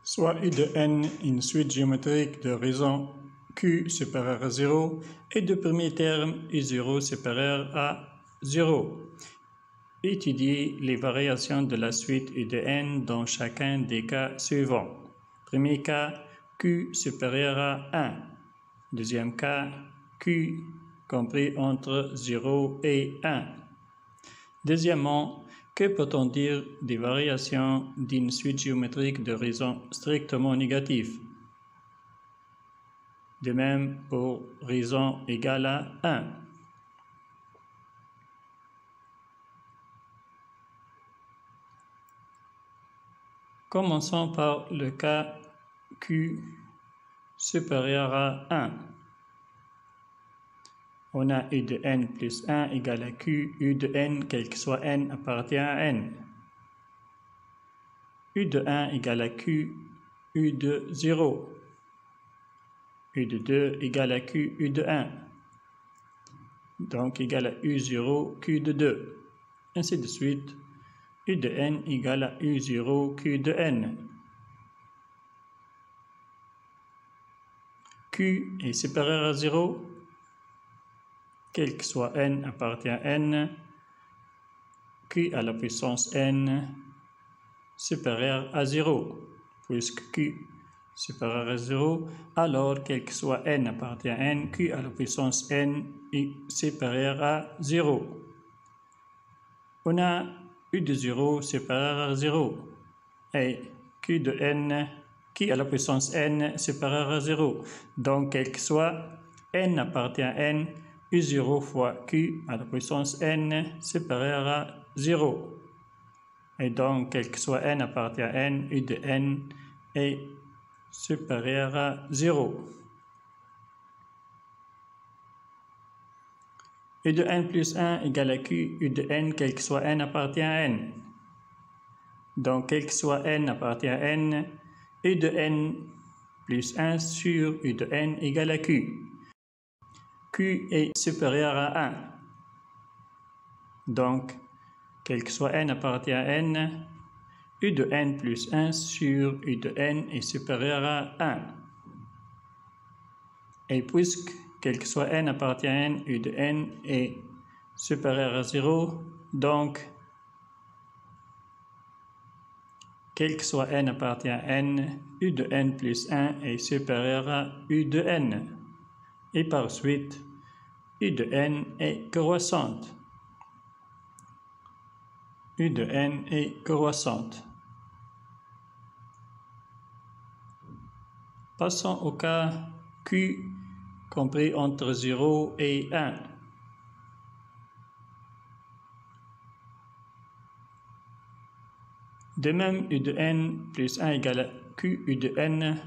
Soit U de n une suite géométrique de raisons Q supérieur à 0 et du premier terme U0 supérieur à 0. Étudiez les variations de la suite U de n dans chacun des cas suivants. Premier cas, Q supérieur à 1. Deuxième cas, Q compris entre 0 et 1. Deuxièmement, que peut-on dire des variations d'une suite géométrique de raison strictement négative? De même pour raison égale à 1. Commençons par le cas Q supérieur à 1. On a U de n plus 1 égale à Q, U de n, quel que soit n, appartient à n. U de 1 égale à Q, U de 0. U de 2 égale à Q, U de 1. Donc égale à U0, Q de 2. Ainsi de suite. U de n égale à U0, Q de n. Q est supérieur à 0. Quel que soit n appartient à n. Q à la puissance n supérieur à 0. Puisque Q supérieur à 0, alors quel que soit n appartient à n, Q à la puissance n est supérieur à 0. On a U de 0 supérieur à 0 et Q de n qui à la puissance n supérieur à 0. Donc, quel que soit n appartient à n, U0 fois Q à la puissance n supérieur à 0. Et donc, quel que soit n appartient à n, U de n est supérieur à 0. U de n plus 1 égale à Q, U de n, quel que soit n appartient à n. Donc, quel que soit n appartient à n, U de n plus 1 sur U de n égale à Q. Q est supérieur à 1. Donc, quel que soit n appartient à n, U de n plus 1 sur U de n est supérieur à 1. Et puisque quel que soit n appartient à n, U de n est supérieur à 0, donc quel que soit n appartient à n, U de n plus 1 est supérieur à U de n. Et par suite, U de n est croissante. U de n est croissante. Passons au cas Q compris entre 0 et 1. De même, U de n plus 1 égale à Q, U de n,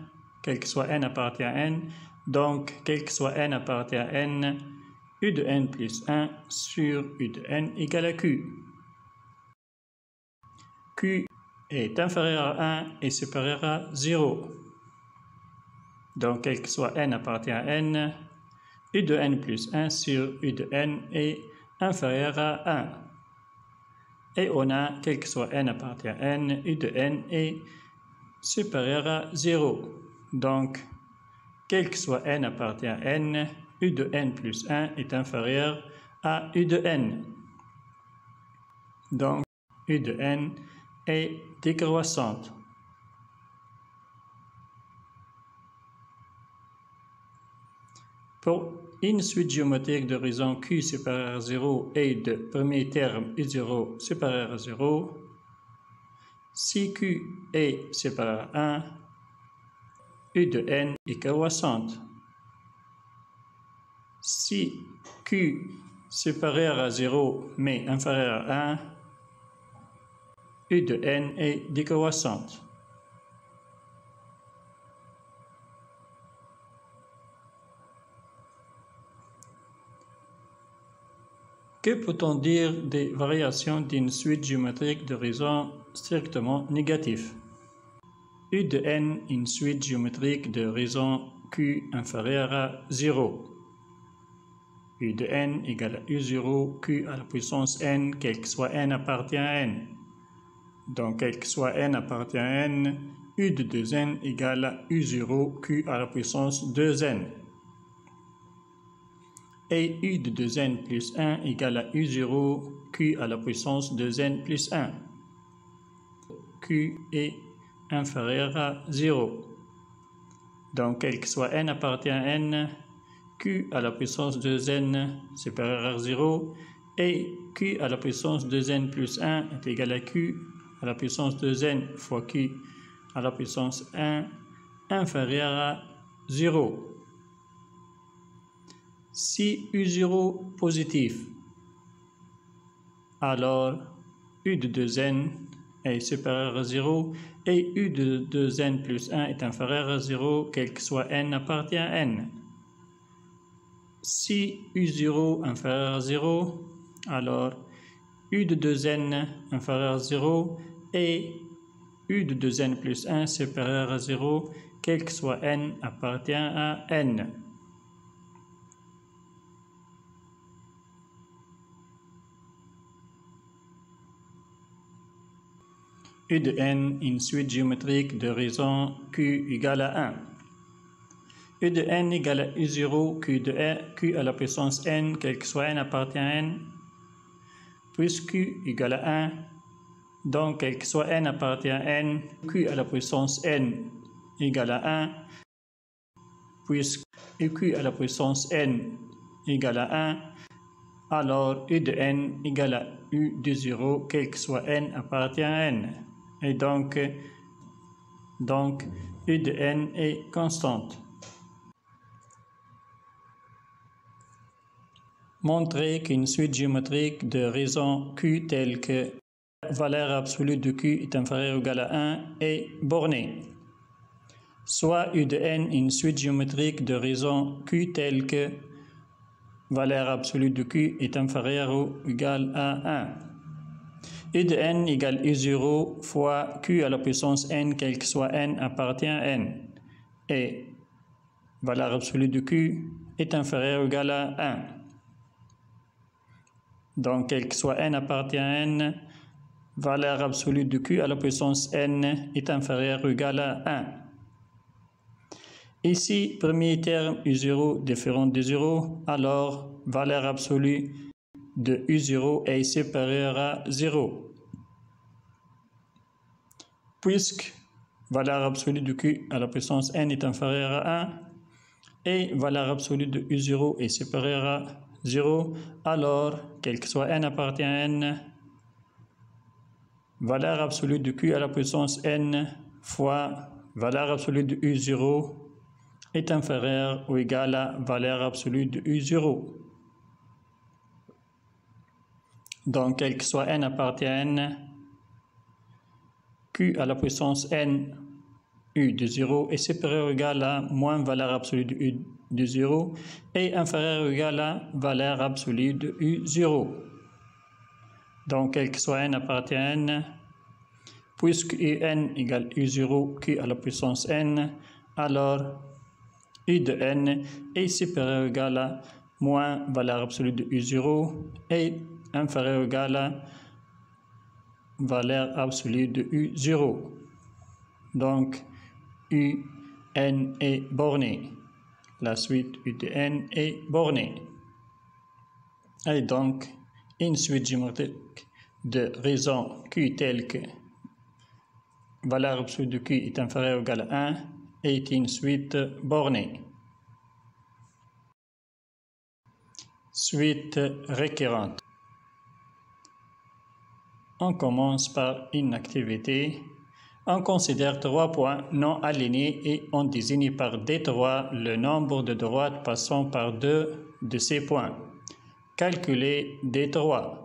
quel que soit n appartient à n. Donc, quel que soit n appartient à n, U de n plus 1 sur U de n égale à Q. Q est inférieur à 1 et supérieur à 0. Donc, quel que soit n appartient à n, U de n plus 1 sur U de n est inférieur à 1. Et on a, quel que soit n appartient à n, U de n est supérieur à 0. Donc, quel que soit n appartient à n, U de n plus 1 est inférieur à U de n. Donc, U de n est décroissante. Pour une suite géométrique de raison Q supérieur à 0 et de premier terme U0 supérieur à 0, si Q est supérieur à 1, U de n est croissante. Si Q supérieur à 0 mais inférieur à 1, U de n est décroissante. Que peut-on dire des variations d'une suite géométrique de raison strictement négative? U de n, une suite géométrique de raison Q inférieure à 0. U de n égale à U0, Q à la puissance n, quel que soit n appartient à n. Donc, quel que soit n appartient à n, U de 2n égale à U0, Q à la puissance 2n. et u de 2n plus 1 égale à u0 q à la puissance 2n plus 1. Q est inférieur à 0. Donc, quel que soit n appartient à n, q à la puissance 2n supérieur à 0 et q à la puissance 2n plus 1 est égal à q à la puissance 2n fois q à la puissance 1 inférieur à 0. Si u0 positif, alors u de 2n est supérieur à 0 et u de 2n plus 1 est inférieur à 0, quel que soit n appartient à n. Si u0 inférieur à 0, alors u de 2n inférieur à 0 et u de 2n plus 1 supérieur à 0, quel que soit n appartient à n. U de n, une suite géométrique de raison q égale à 1. U de n égale à u0, q à la puissance n, quel que soit n appartient à n, puisque q égale à 1, donc quel que soit n appartient à n, q à la puissance n égale à 1, puisque q à la puissance n égale à 1, alors u de n égale à u de 0, quel que soit n appartient à n. Et donc u de n est constante. Montrer qu'une suite géométrique de raison q telle que valeur absolue de q est inférieure ou égale à 1 est bornée. Soit u de n une suite géométrique de raison q telle que valeur absolue de q est inférieure ou égale à 1. U de n égale u0 fois q à la puissance n, quel que soit n appartient à n. Et valeur absolue de q est inférieure ou égale à 1. Donc, quel que soit n appartient à n, valeur absolue de q à la puissance n est inférieure ou égale à 1. Ici, premier terme u0 différent de 0, alors valeur absolue de u0 est supérieure à 0. Puisque valeur absolue de q à la puissance n est inférieure à 1 et valeur absolue de u0 est supérieure à 0, alors, quel que soit n appartient à n, valeur absolue de q à la puissance n fois valeur absolue de u0 est inférieure ou égale à valeur absolue de u0. Donc, quel que soit n appartient à n, q à la puissance n, u de 0 est supérieur ou égal à moins valeur absolue de u de 0 et inférieur ou égal à valeur absolue de u0. Donc, quel que soit n appartient à n, puisque un égale u0 q à la puissance n, alors u de n est supérieur ou égal à moins valeur absolue de u0 et inférieur ou égal à valeur absolue de u0. Donc, un est borné. La suite u de n est bornée. Et donc, une suite géométrique de raison q telle que valeur absolue de q est inférieure ou égale à 1 est une suite bornée. Suite récurrente. On commence par une activité. On considère 3 points non alignés et on désigne par D3 le nombre de droites passant par 2 de ces points. Calculez D3.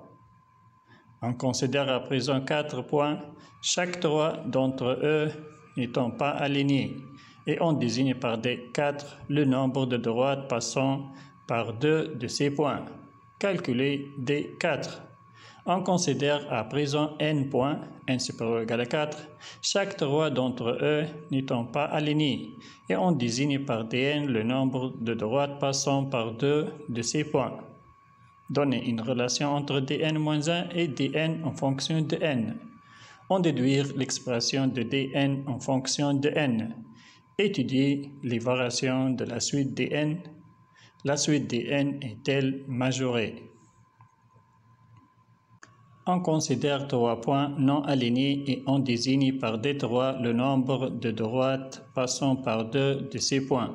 On considère à présent 4 points, chaque 3 d'entre eux n'étant pas alignés, et on désigne par D4 le nombre de droites passant par 2 de ces points. Calculez D4. On considère à présent n points, n supérieur ou égal à 4, chaque 3 d'entre eux n'étant pas alignés, et on désigne par dn le nombre de droites passant par 2 de ces points. Donnez une relation entre dn-1 et dn en fonction de n. On déduire l'expression de dn en fonction de n. Étudier les variations de la suite dn. la suite des n est-elle majorée? On considère 3 points non alignés et on désigne par D3 le nombre de droites passant par 2 de ces points.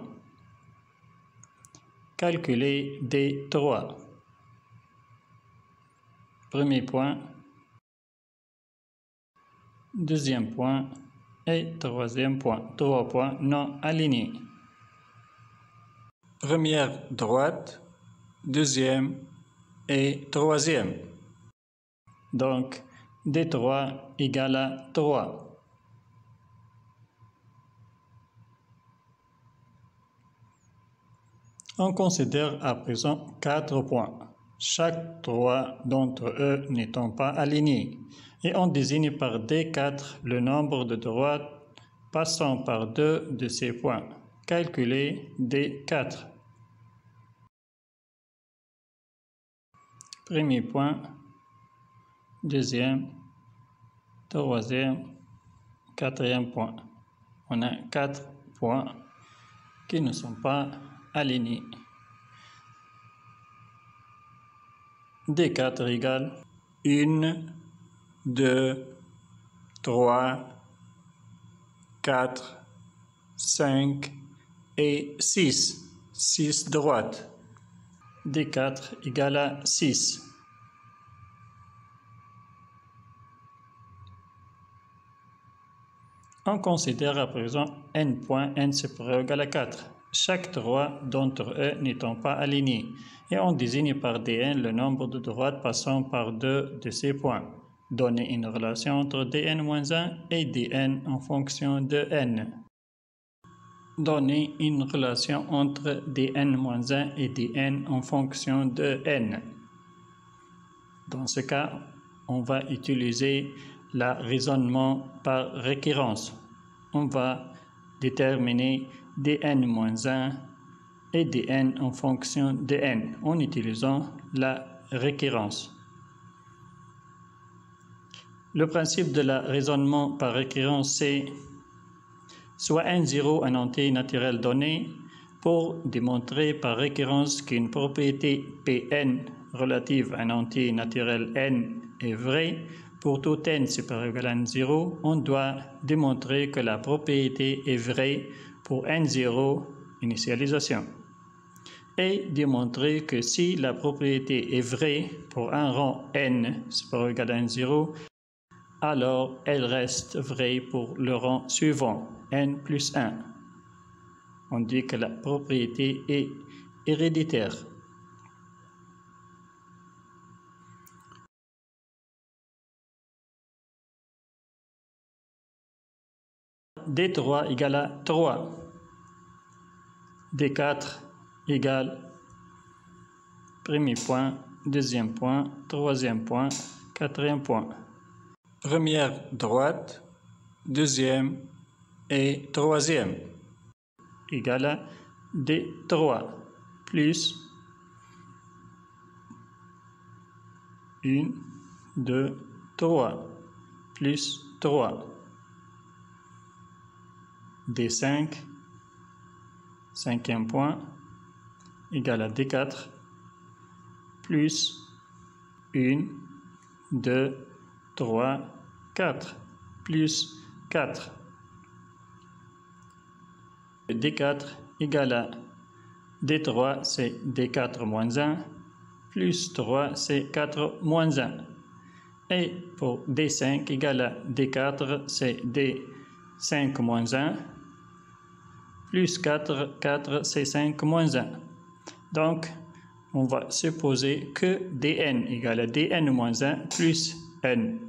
Calculer D3. Premier point, deuxième point et troisième point. 3 points non alignés. Première droite, deuxième et troisième. Donc, D3 égale à 3. On considère à présent 4 points, chaque 3 d'entre eux n'étant pas alignés, et on désigne par D4 le nombre de droites passant par 2 de ces points. Calculer D4. Premier point, deuxième, troisième, quatrième point. On a 4 points qui ne sont pas alignés. D4 égale 1, 2, 3, 4, 5 et 6. 6 droites. D4 égale à 6. On considère à présent n points, n supérieur ou égal à 4. Chaque 3 d'entre eux n'étant pas alignés, et on désigne par dn le nombre de droites passant par 2 de ces points. Donner une relation entre dn-1 et dn en fonction de n. Donner une relation entre dn-1 et dn en fonction de n. Dans ce cas, on va utiliser le raisonnement par récurrence. On va déterminer dn-1 et dn en fonction de n en utilisant la récurrence. Le principe de la raisonnement par récurrence, c'est soit n0 un entier naturel donné pour démontrer par récurrence qu'une propriété Pn relative à un entier naturel n est vraie. Pour tout n supérieur ou égal à n0, on doit démontrer que la propriété est vraie pour n0 initialisation. Et démontrer que si la propriété est vraie pour un rang n supérieur ou égal à n0, alors elle reste vraie pour le rang suivant, n plus 1. On dit que la propriété est héréditaire. D3 égale à 3. D4 égale premier point, deuxième point, troisième point, quatrième point. Première droite, deuxième et troisième égale à D3 plus 1, 2, 3 plus 3. D5, cinquième point, égale à D4, plus 1, 2, 3, 4, plus 4. D4 égale à D3, c'est D4 moins 1, plus 3, c'est 4 moins 1. Et pour D5 égale à D4, c'est D5 moins 1, plus 4, 4, c'est 5 moins 1. Donc, on va supposer que dn égale à dn moins 1 plus n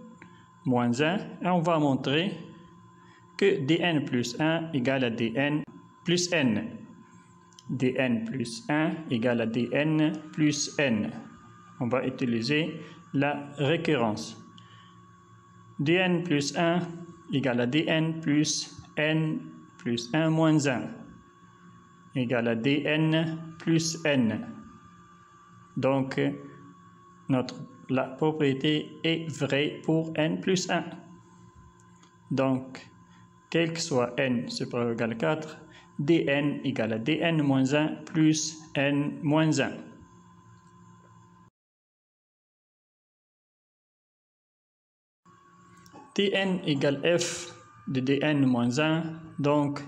moins 1. Et on va montrer que dn plus 1 égale à dn plus n. dn plus 1 égale à dn plus n. On va utiliser la récurrence. dn plus 1 égale à dn plus n plus 1 moins 1 égale à dn plus n. Donc, la propriété est vraie pour n plus 1. Donc, quel que soit n supérieur ou égal à 4, dn égale à dn moins 1 plus n moins 1. dn égale f de dn moins 1, donc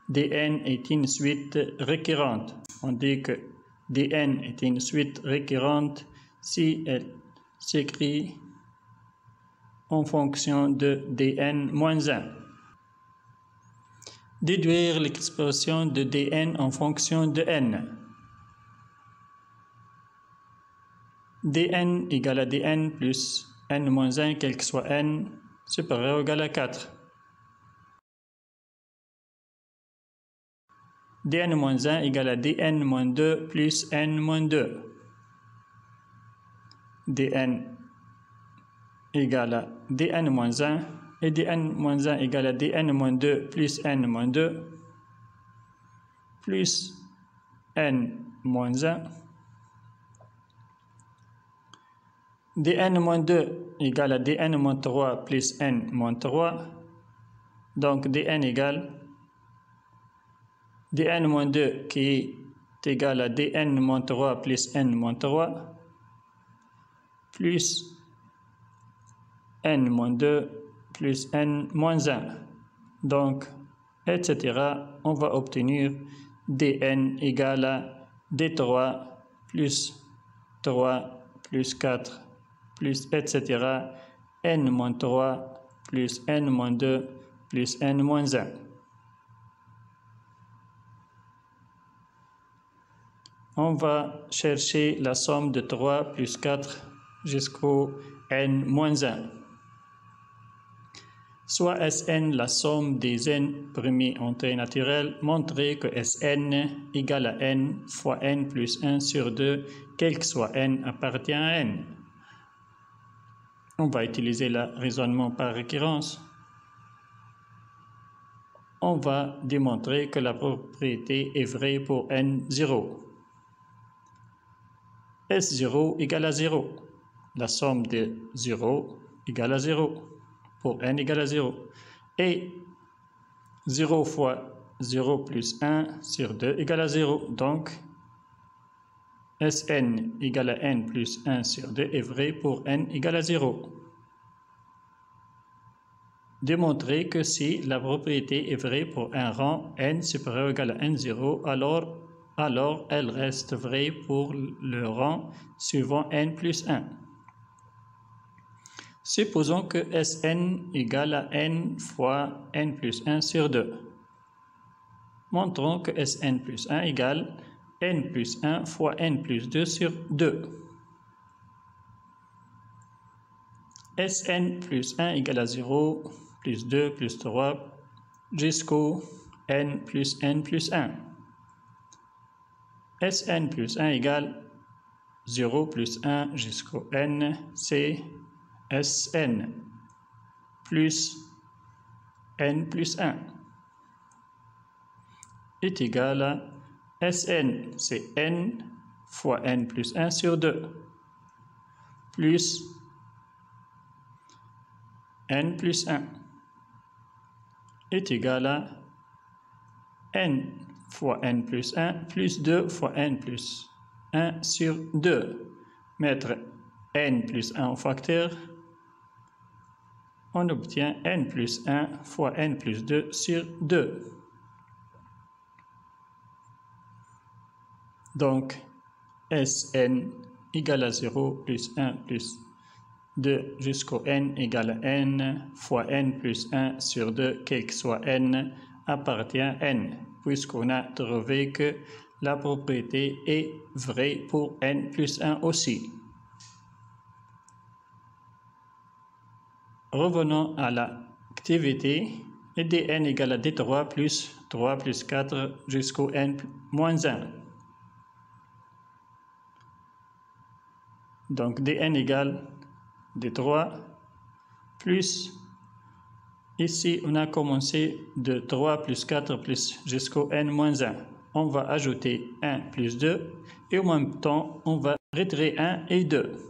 dn est une suite récurrente. On dit que dn est une suite récurrente si elle s'écrit en fonction de dn moins 1. Déduire l'expression de dn en fonction de n. dn égale à dn plus n moins 1, quel que soit n, supérieur ou égal à 4. dn moins 1 égale à dn moins 2 plus n moins 2. dn égale à dn moins 1 et dn moins 1 égale à dn moins 2 plus n moins 2 plus n moins 1. dn moins 2 égale à dn moins 3 plus n moins 3. Donc dn égale dn moins 2 qui est égal à dn moins 3 plus n moins 3 plus n moins 2 plus n moins 1. Donc, etc. On va obtenir dn égale à d3 plus 3 plus 4 plus etc. n moins 3 plus n moins 2 plus n moins 1. On va chercher la somme de 3 plus 4 jusqu'au n moins 1. Soit Sn la somme des n premiers entiers naturels, montrer que Sn égale à n fois n plus 1 sur 2, quel que soit n appartient à n. On va utiliser le raisonnement par récurrence. On va démontrer que la propriété est vraie pour n0. S0 égale à 0. La somme de 0 égale à 0 pour n égale à 0. Et 0 fois 0 plus 1 sur 2 égale à 0. Donc, Sn égale à n plus 1 sur 2 est vrai pour n égale à 0. Démontrer que si la propriété est vraie pour un rang n supérieur ou égal à n0, alors elle reste vraie pour le rang suivant n plus 1. Supposons que Sn égale à n fois n plus 1 sur 2. Montrons que Sn plus 1 égale n plus 1 fois n plus 2 sur 2. Sn plus 1 égale à 0, plus 2, plus 3, jusqu'au n plus 1. Sn plus 1 égale 0 plus 1 jusqu'au n, c'est Sn plus n plus 1 est égal à Sn, c'est n fois n plus 1 sur 2, plus n plus 1 est égal à n fois n plus 1 plus 2 fois n plus 1 sur 2. Mettre n plus 1 au facteur, on obtient n plus 1 fois n plus 2 sur 2. Donc, Sn égale à 0 plus 1 plus 2 jusqu'au n égale à n fois n plus 1 sur 2, quel que soit n, appartient à n, puisqu'on a trouvé que la propriété est vraie pour n plus 1 aussi. Revenons à l'activité. dn égale à d3 plus 3 plus 4 jusqu'au n moins 1. Donc dn égale d3 plus, ici on a commencé de 3 plus 4 plus jusqu'au n moins 1. On va ajouter 1 plus 2 et en même temps on va retirer 1 et 2.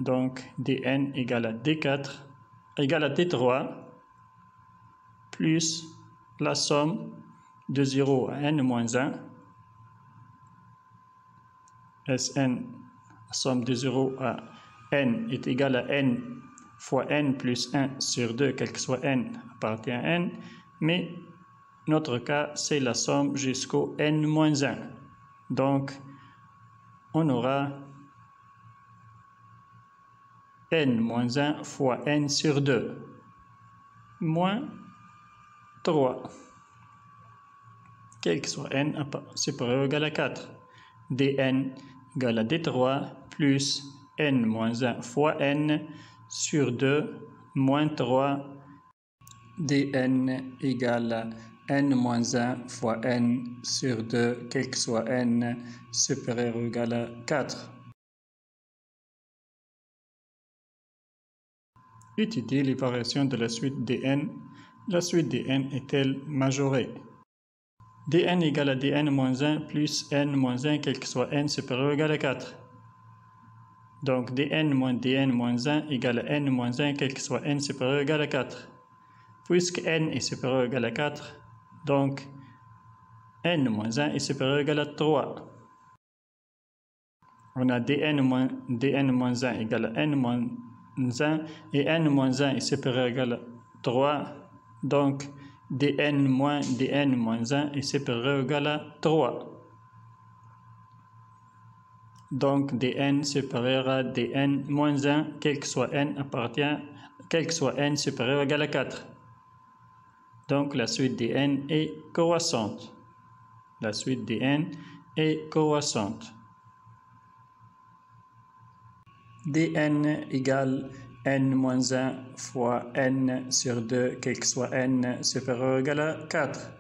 Donc dn égale à d4 égale à d3 plus la somme de 0 à n moins 1, Sn, la somme de 0 à n est égale à n fois n plus 1 sur 2, quel que soit n appartient à n, mais notre cas, c'est la somme jusqu'au n moins 1. Donc, on aura n moins 1 fois n sur 2, moins 3, quel que soit n supérieur ou égal à 4. dn égale à d3 plus n moins 1 fois n sur 2 moins 3, dn égale à n moins 1 fois n sur 2, quel que soit n supérieur ou égal à 4. Étudier les variations de la suite dn. La suite dn est-elle majorée? dn égale à dn moins 1 plus n moins 1, quel que soit n supérieur ou égal à 4. Donc dn moins 1 égale à n moins 1, quel que soit n supérieur ou égal à 4. Puisque n est supérieur ou égal à 4, donc n moins 1 est supérieur ou égal à 3. On a dn moins 1 égale à n moins 1 et n moins 1 est supérieur ou égal à 3. Donc dn moins 1 est supérieur ou égal à 3. Donc dn supérieur à dn moins 1, quel que soit n supérieur ou égal à 4. Donc la suite dn est croissante. La suite dn est croissante. dn égale n moins 1 fois n sur 2, quel que soit n supérieur ou égal à 4.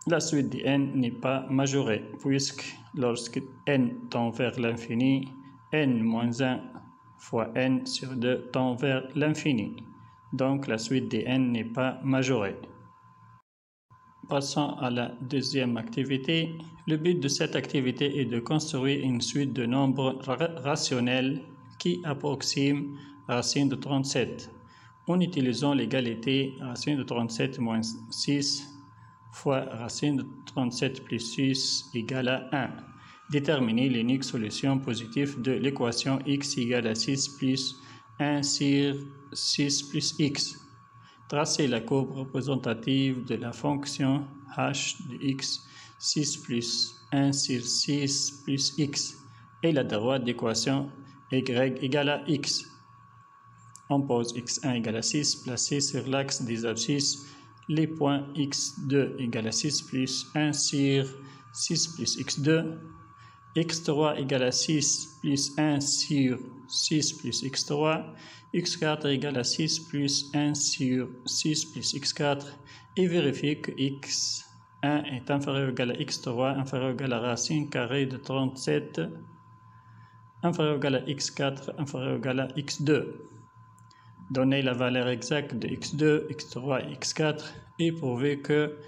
La suite de n n'est pas majorée, puisque lorsque n tend vers l'infini, n moins 1 fois n sur 2 tend vers l'infini. Donc la suite de n n'est pas majorée. Passons à la deuxième activité. Le but de cette activité est de construire une suite de nombres rationnels qui approxime racine de 37 en utilisant l'égalité racine de 37 moins 6 fois racine de 37 plus 6 égale à 1. Déterminer l'unique solution positive de l'équation x égale à 6 plus 1 sur 6 plus x. Tracer la courbe représentative de la fonction h de x 6 plus 1 sur 6 plus x et la droite d'équation y égale à x. On pose x1 égale à 6, placé sur l'axe des abscisses les points x2 égale à 6 plus 1 sur 6 plus x2, x3 égale à 6 plus 1 sur 6 plus x3, x4 égale à 6 plus 1 sur 6 plus x4 et vérifier que x1 est inférieur ou égal à x3, inférieur ou égal à racine carrée de 37, inférieur ou égal à x4, inférieur ou égal à x2. Donner la valeur exacte de x2, x3 et x4 et prouver que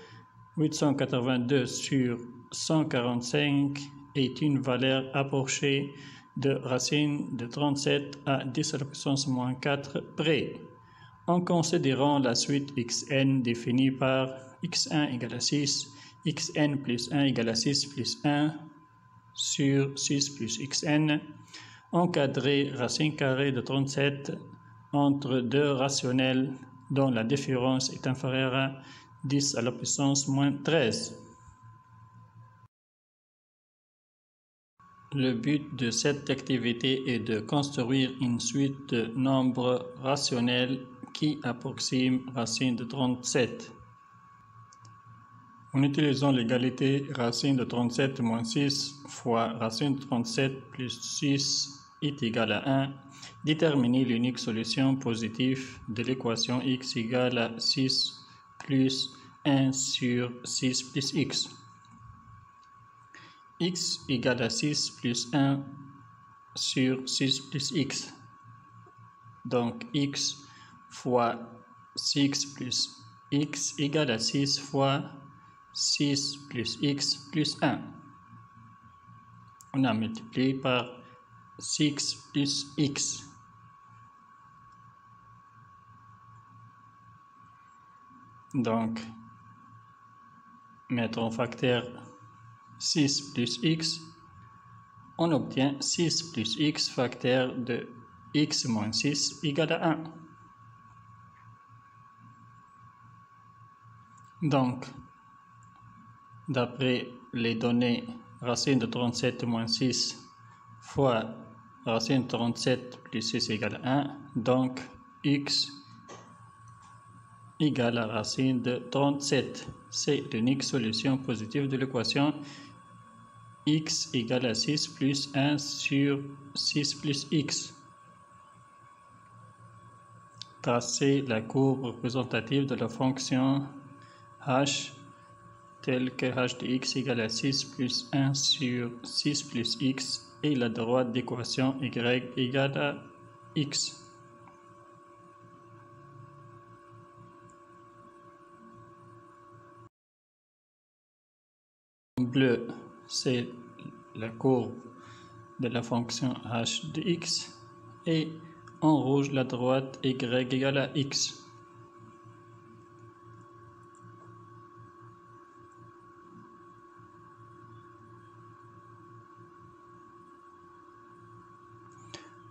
882 sur 145 est une valeur approchée de racine de 37 à 10 à la puissance moins 4 près, en considérant la suite xn définie par x1 égale à 6, xn plus 1 égale à 6 plus 1 sur 6 plus xn, encadrer racine carrée de 37 entre deux rationnels dont la différence est inférieure à 10 à la puissance moins 13. Le but de cette activité est de construire une suite de nombres rationnels qui approximent racine de 37. En utilisant l'égalité racine de 37 moins 6 fois racine de 37 plus 6 est égal à 1, déterminer l'unique solution positive de l'équation x égale à 6 plus 1 sur 6 plus x. X égale à 6 plus 1 sur 6 plus x. Donc x fois 6 plus x égale à 6 fois 6 plus x plus 1. On a multiplié par 6 plus x. Donc, mettre en facteur 6 plus x, on obtient 6 plus x facteur de x moins 6 égale à 1. Donc, d'après les données, racine de 37 moins 6 fois racine de 37 plus 6 égale à 1. Donc, x égale à racine de 37. C'est l'unique solution positive de l'équation x égale à 6 plus 1 sur 6 plus x. Tracez la courbe représentative de la fonction h telle que h de x égale à 6 plus 1 sur 6 plus x et la droite d'équation y égale à x. En bleu, c'est la courbe de la fonction h de x et en rouge, la droite y égale à x.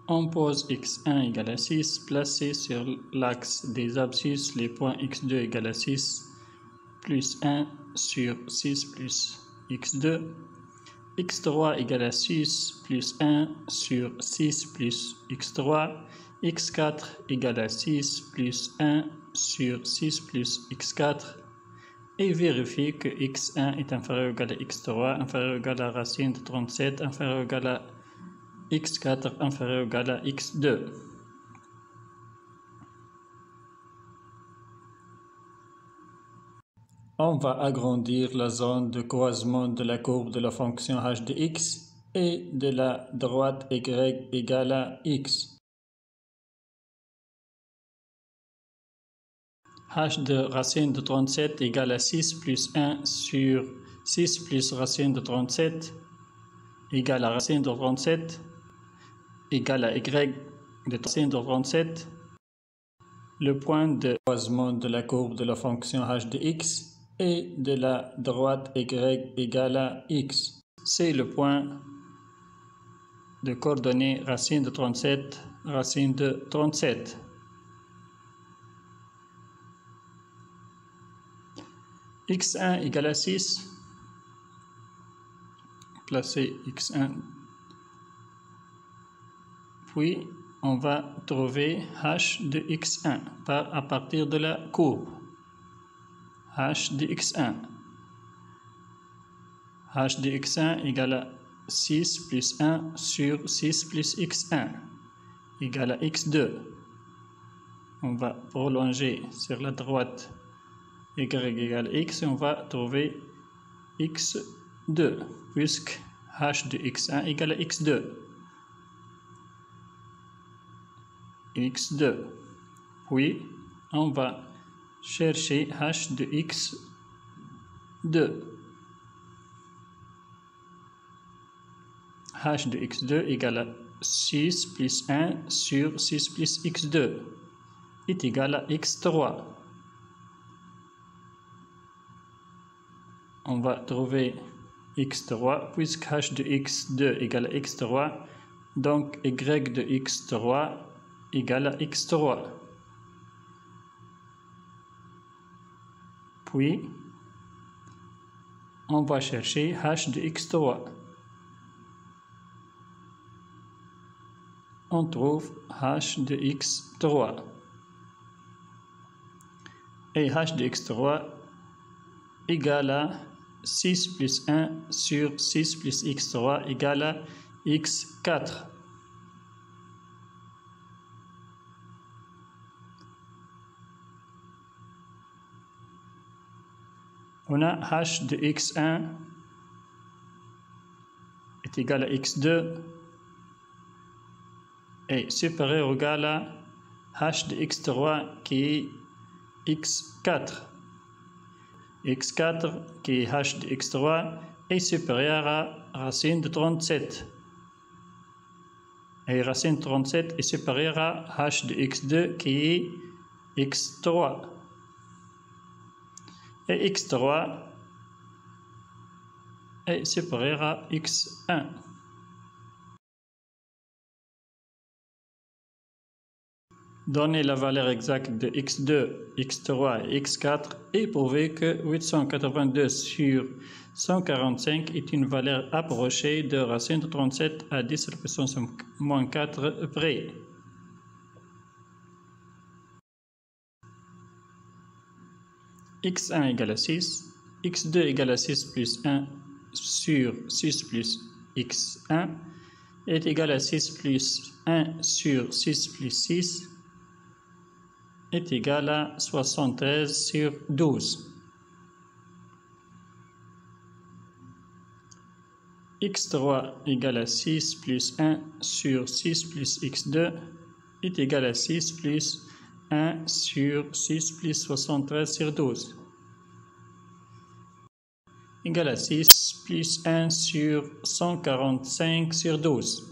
On pose x1 égale à 6, placé sur l'axe des abscisses les points x2 égale à 6 plus 1 sur 6 plus x2, x3 égale à 6 plus 1 sur 6 plus x3, x4 égale à 6 plus 1 sur 6 plus x4 et vérifier que x1 est inférieur ou égal à x3, inférieur ou égal à racine de 37, inférieur ou égal à x4 inférieur ou égal à x2. On va agrandir la zone de croisement de la courbe de la fonction h de x et de la droite y égale à x. h de racine de 37 égale à 6 plus 1 sur 6 plus racine de 37 égale à racine de 37 égale à y de racine de 37. Le point de croisement de la courbe de la fonction h de x et de la droite y égale à x. C'est le point de coordonnées racine de 37, racine de 37. x1 égale à 6. Placer x1. Puis, on va trouver h de x1 à partir de la courbe. h de x1. h de x1 égale à 6 plus 1 sur 6 plus x1 égale à x2. On va prolonger sur la droite y égale à x et on va trouver x2 puisque h de x1 égale à x2. x2. Puis, on va chercher h de x2. h de x2 égale à 6 plus 1 sur 6 plus x2 est égal à x3. On va trouver x3 puisque h de x2 égale à x3, donc y de x3 égale à x3. Puis, on va chercher h de x3. On trouve h de x3. Et h de x3 égale à 6 plus 1 sur 6 plus x3 égale à x4. On a h de x1 est égal à x2 est supérieur ou égal à h de x3 qui est x4. x4 qui est h de x3 est supérieur à racine de 37. Et racine de 37 est supérieur à h de x2 qui est x3. et x3 est supérieur à x1. Donnez la valeur exacte de x2, x3 et x4 et prouvez que 882 sur 145 est une valeur approchée de racine de 37 à 10 à la puissance moins 4 près. x1 égale à 6, x2 égale à 6 plus 1 sur 6 plus x1 est égal à 6 plus 1 sur 6 plus 6 est égal à 73 sur 12. x3 égale à 6 plus 1 sur 6 plus x2 est égal à 6 plus 1 sur 6 plus 73 sur 12. Égal à 6 plus 1 sur 145 sur 12.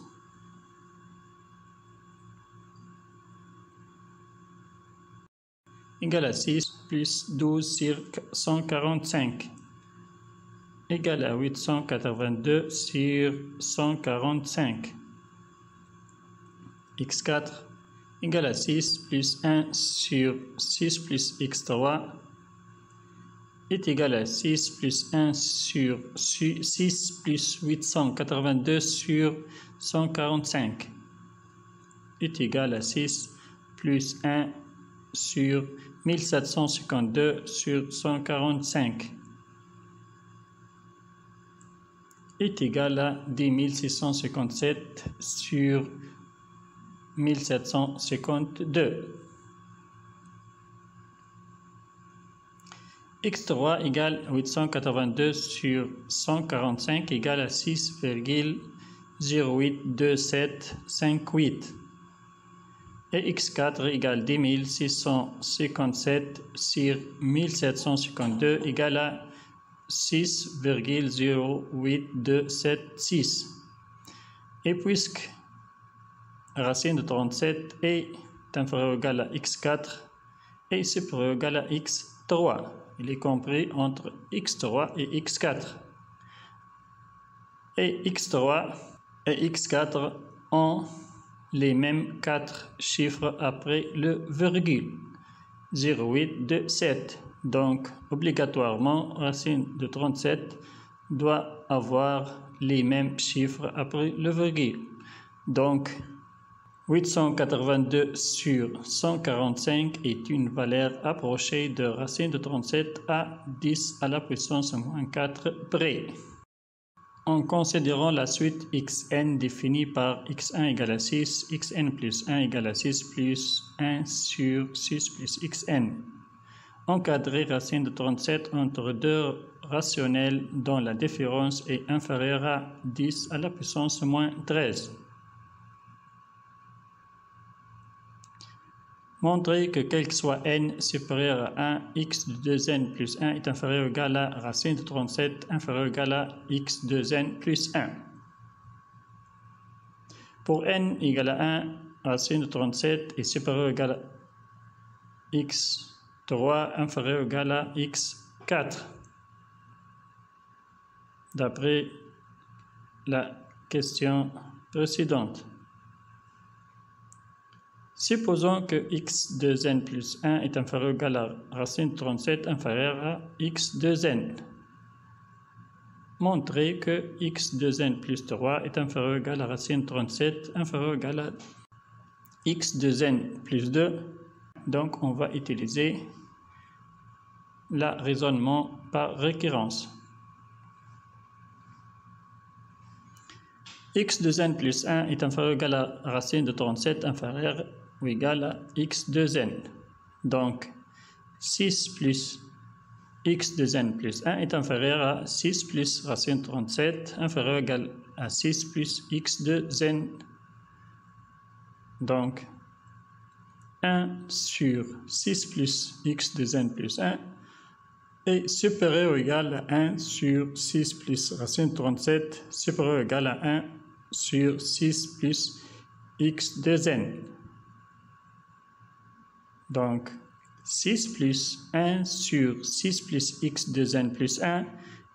Égal à 6 plus 12 sur 145. Égal à 882 sur 145. x4 égale à 6 plus 1 sur 6 plus x3 est égal à 6 plus 1 sur 6 plus 882 sur 145 est égal à 6 plus 1 sur 1752 sur 145 est égal à 10657 sur 1752. x3 égale 882 sur 145 égale à 6,082758 et x4 égale 10657 sur 1752 égale à 6,08276. Et puisque racine de 37 est inférieure ou égale à x4 et supérieure ou égale à x3, il est compris entre x3 et x4. Et x3 et x4 ont les mêmes 4 chiffres après le virgule, 0,827. Donc, obligatoirement, racine de 37 doit avoir les mêmes chiffres après le virgule. Donc, 882 sur 145 est une valeur approchée de racine de 37 à 10 à la puissance moins 4 près. En considérant la suite xn définie par x1 égale à 6, xn plus 1 égale à 6 plus 1 sur 6 plus xn. Encadrer racine de 37 entre deux rationnels dont la différence est inférieure à 10 à la puissance moins 13. Montrer que quel que soit n supérieur à 1, x de 2n plus 1 est inférieur ou égal à racine de 37 inférieur ou égal à x de 2n plus 1. Pour n égale à 1, racine de 37 est supérieur ou égal à x3 inférieur ou égal à x4. D'après la question précédente. Supposons que x de n plus 1 est inférieur ou égal à racine de 37 inférieur à x de n. Montrez que x de n plus 3 est inférieur ou égal à racine de 37 inférieur ou égal à x de n plus 2. Donc, on va utiliser le raisonnement par récurrence. X de n plus 1 est inférieur ou égal à racine de 37 inférieur ou égal à x de n. Donc, 6 plus x de n plus 1 est inférieur à 6 plus racine de 37 inférieur ou égal à 6 plus x de n. Donc, 1 sur 6 plus x de n plus 1 est supérieur ou égal à 1 sur 6 plus racine de 37 supérieur ou égal à 1 sur 6 plus x de n. Donc, 6 plus 1 sur 6 plus x de n plus 1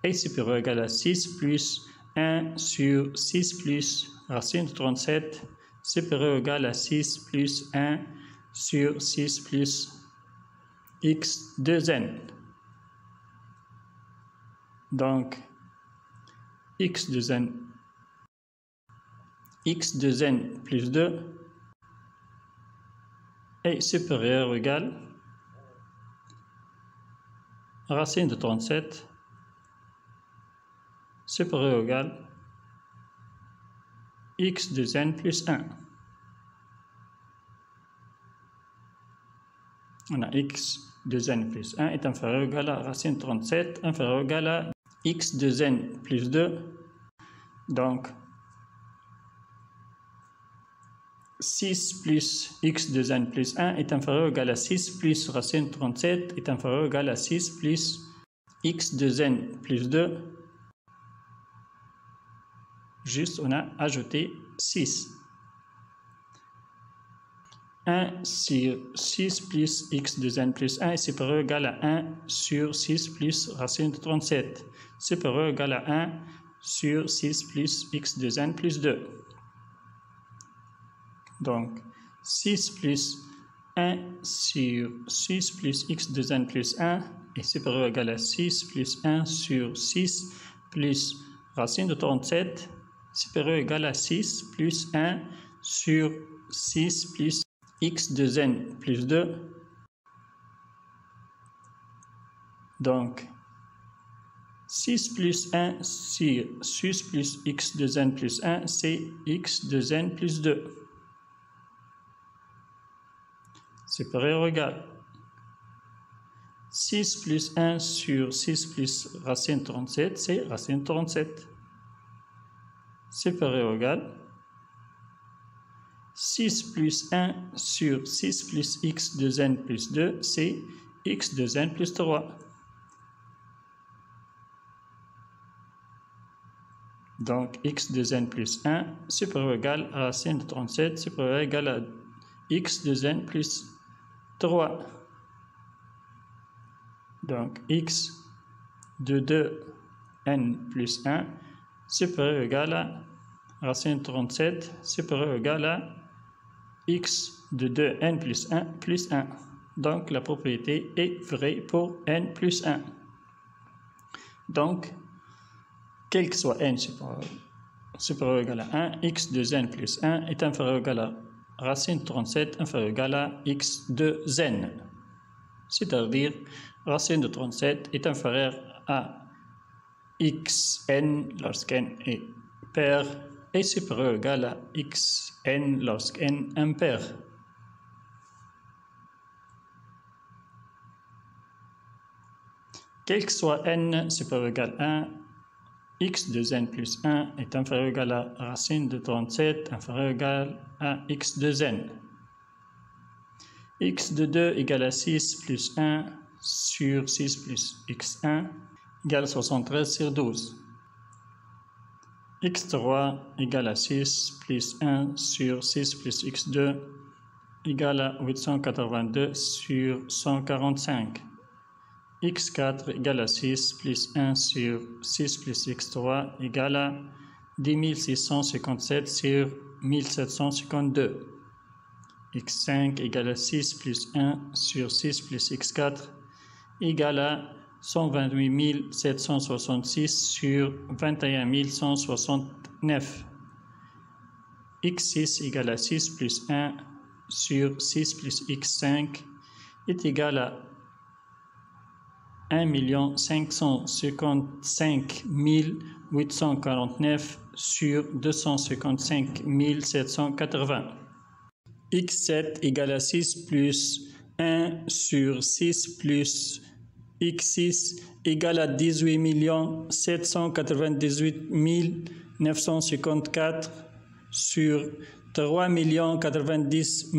est supérieur ou égal à 6 plus 1 sur 6 plus racine de 37 supérieur ou égal à 6 plus 1 sur 6 plus x de n. Donc, x de n plus 2 est supérieur ou égal à racine de 37 supérieur ou égal x de n plus 1. On a x de n plus 1 est inférieur ou égal à racine de 37 inférieur ou égal à x de n plus 2. Donc, 6 plus x de n plus 1 est inférieur ou égal à 6 plus racine de 37 est inférieur ou égal à 6 plus x de n plus 2. Juste, on a ajouté 6. 1 sur 6 plus x de n plus 1 est supérieur ou égal à 1 sur 6 plus racine de 37. Supérieur ou égal à 1 sur 6 plus x de n plus 2. Donc, 6 plus 1 sur 6 plus x de n plus 1 est supérieur ou égal à 6 plus 1 sur 6 plus racine de 37 supérieur ou égal à 6 plus 1 sur 6 plus x de n plus 2. Donc, 6 plus 1 sur 6 plus x de n plus 1, c'est x de n plus 2. Supérieur ou égal 6 plus 1 sur 6 plus racine 37, c'est racine 37. Supérieur ou égal 6 plus 1 sur 6 plus x de n plus 2, c'est x de n plus 3. Donc, x de n plus 1 supérieur ou égal à racine de 37 supérieur ou égal à x de n plus 3. Donc, x de 2n plus 1 supérieur ou égal à racine de 37 supérieur ou égal à x de 2n plus 1 plus 1. Donc, la propriété est vraie pour n plus 1. Donc, quel que soit n supérieur ou égal à 1, x de n plus 1 est inférieur ou égal à racine de 37 inférieur ou égal à x de n. C'est-à-dire, racine de 37 est inférieure à xn lorsqu'n est pair est supérieur ou égal à xn lorsqu'n est impair. Quel que soit n supérieur ou égal à 1, x de n plus 1 est inférieur ou égal à racine de 37 inférieur ou égal à x de n. X de 2 égale à 6 plus 1 sur 6 plus x1 égale à 73 sur 12. X3 égale à 6 plus 1 sur 6 plus x2 égale à 882 sur 145. X4 égale à 6 plus 1 sur 6 plus x3 égale à 10 657 sur 1752. X5 égale à 6 plus 1 sur 6 plus x4 égale à 128 766 sur 21 169. X6 égale à 6 plus 1 sur 6 plus x5 est égal à 1 555 849 sur 255 780. X7 égale à 6 plus 1 sur 6 plus x6 égale à 18 798 954 sur 3 90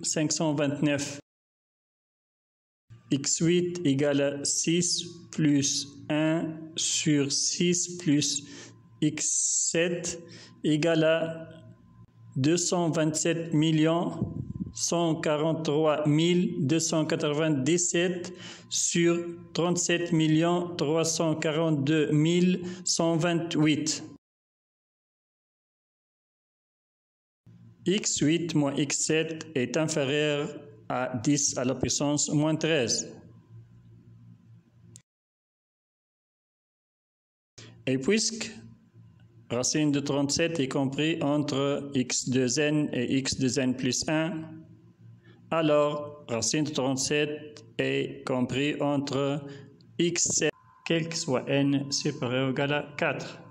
529. X8 égale à 6 plus 1 sur 6 plus x7 égale à 227 143 297 sur 37 342 128. x8 moins x7 est inférieur à 10 à la puissance moins 13. Et puisque racine de 37 est compris entre x2n et x2n plus 1, alors racine de 37 est compris entre x7, quel que soit n supérieur ou égal à 4.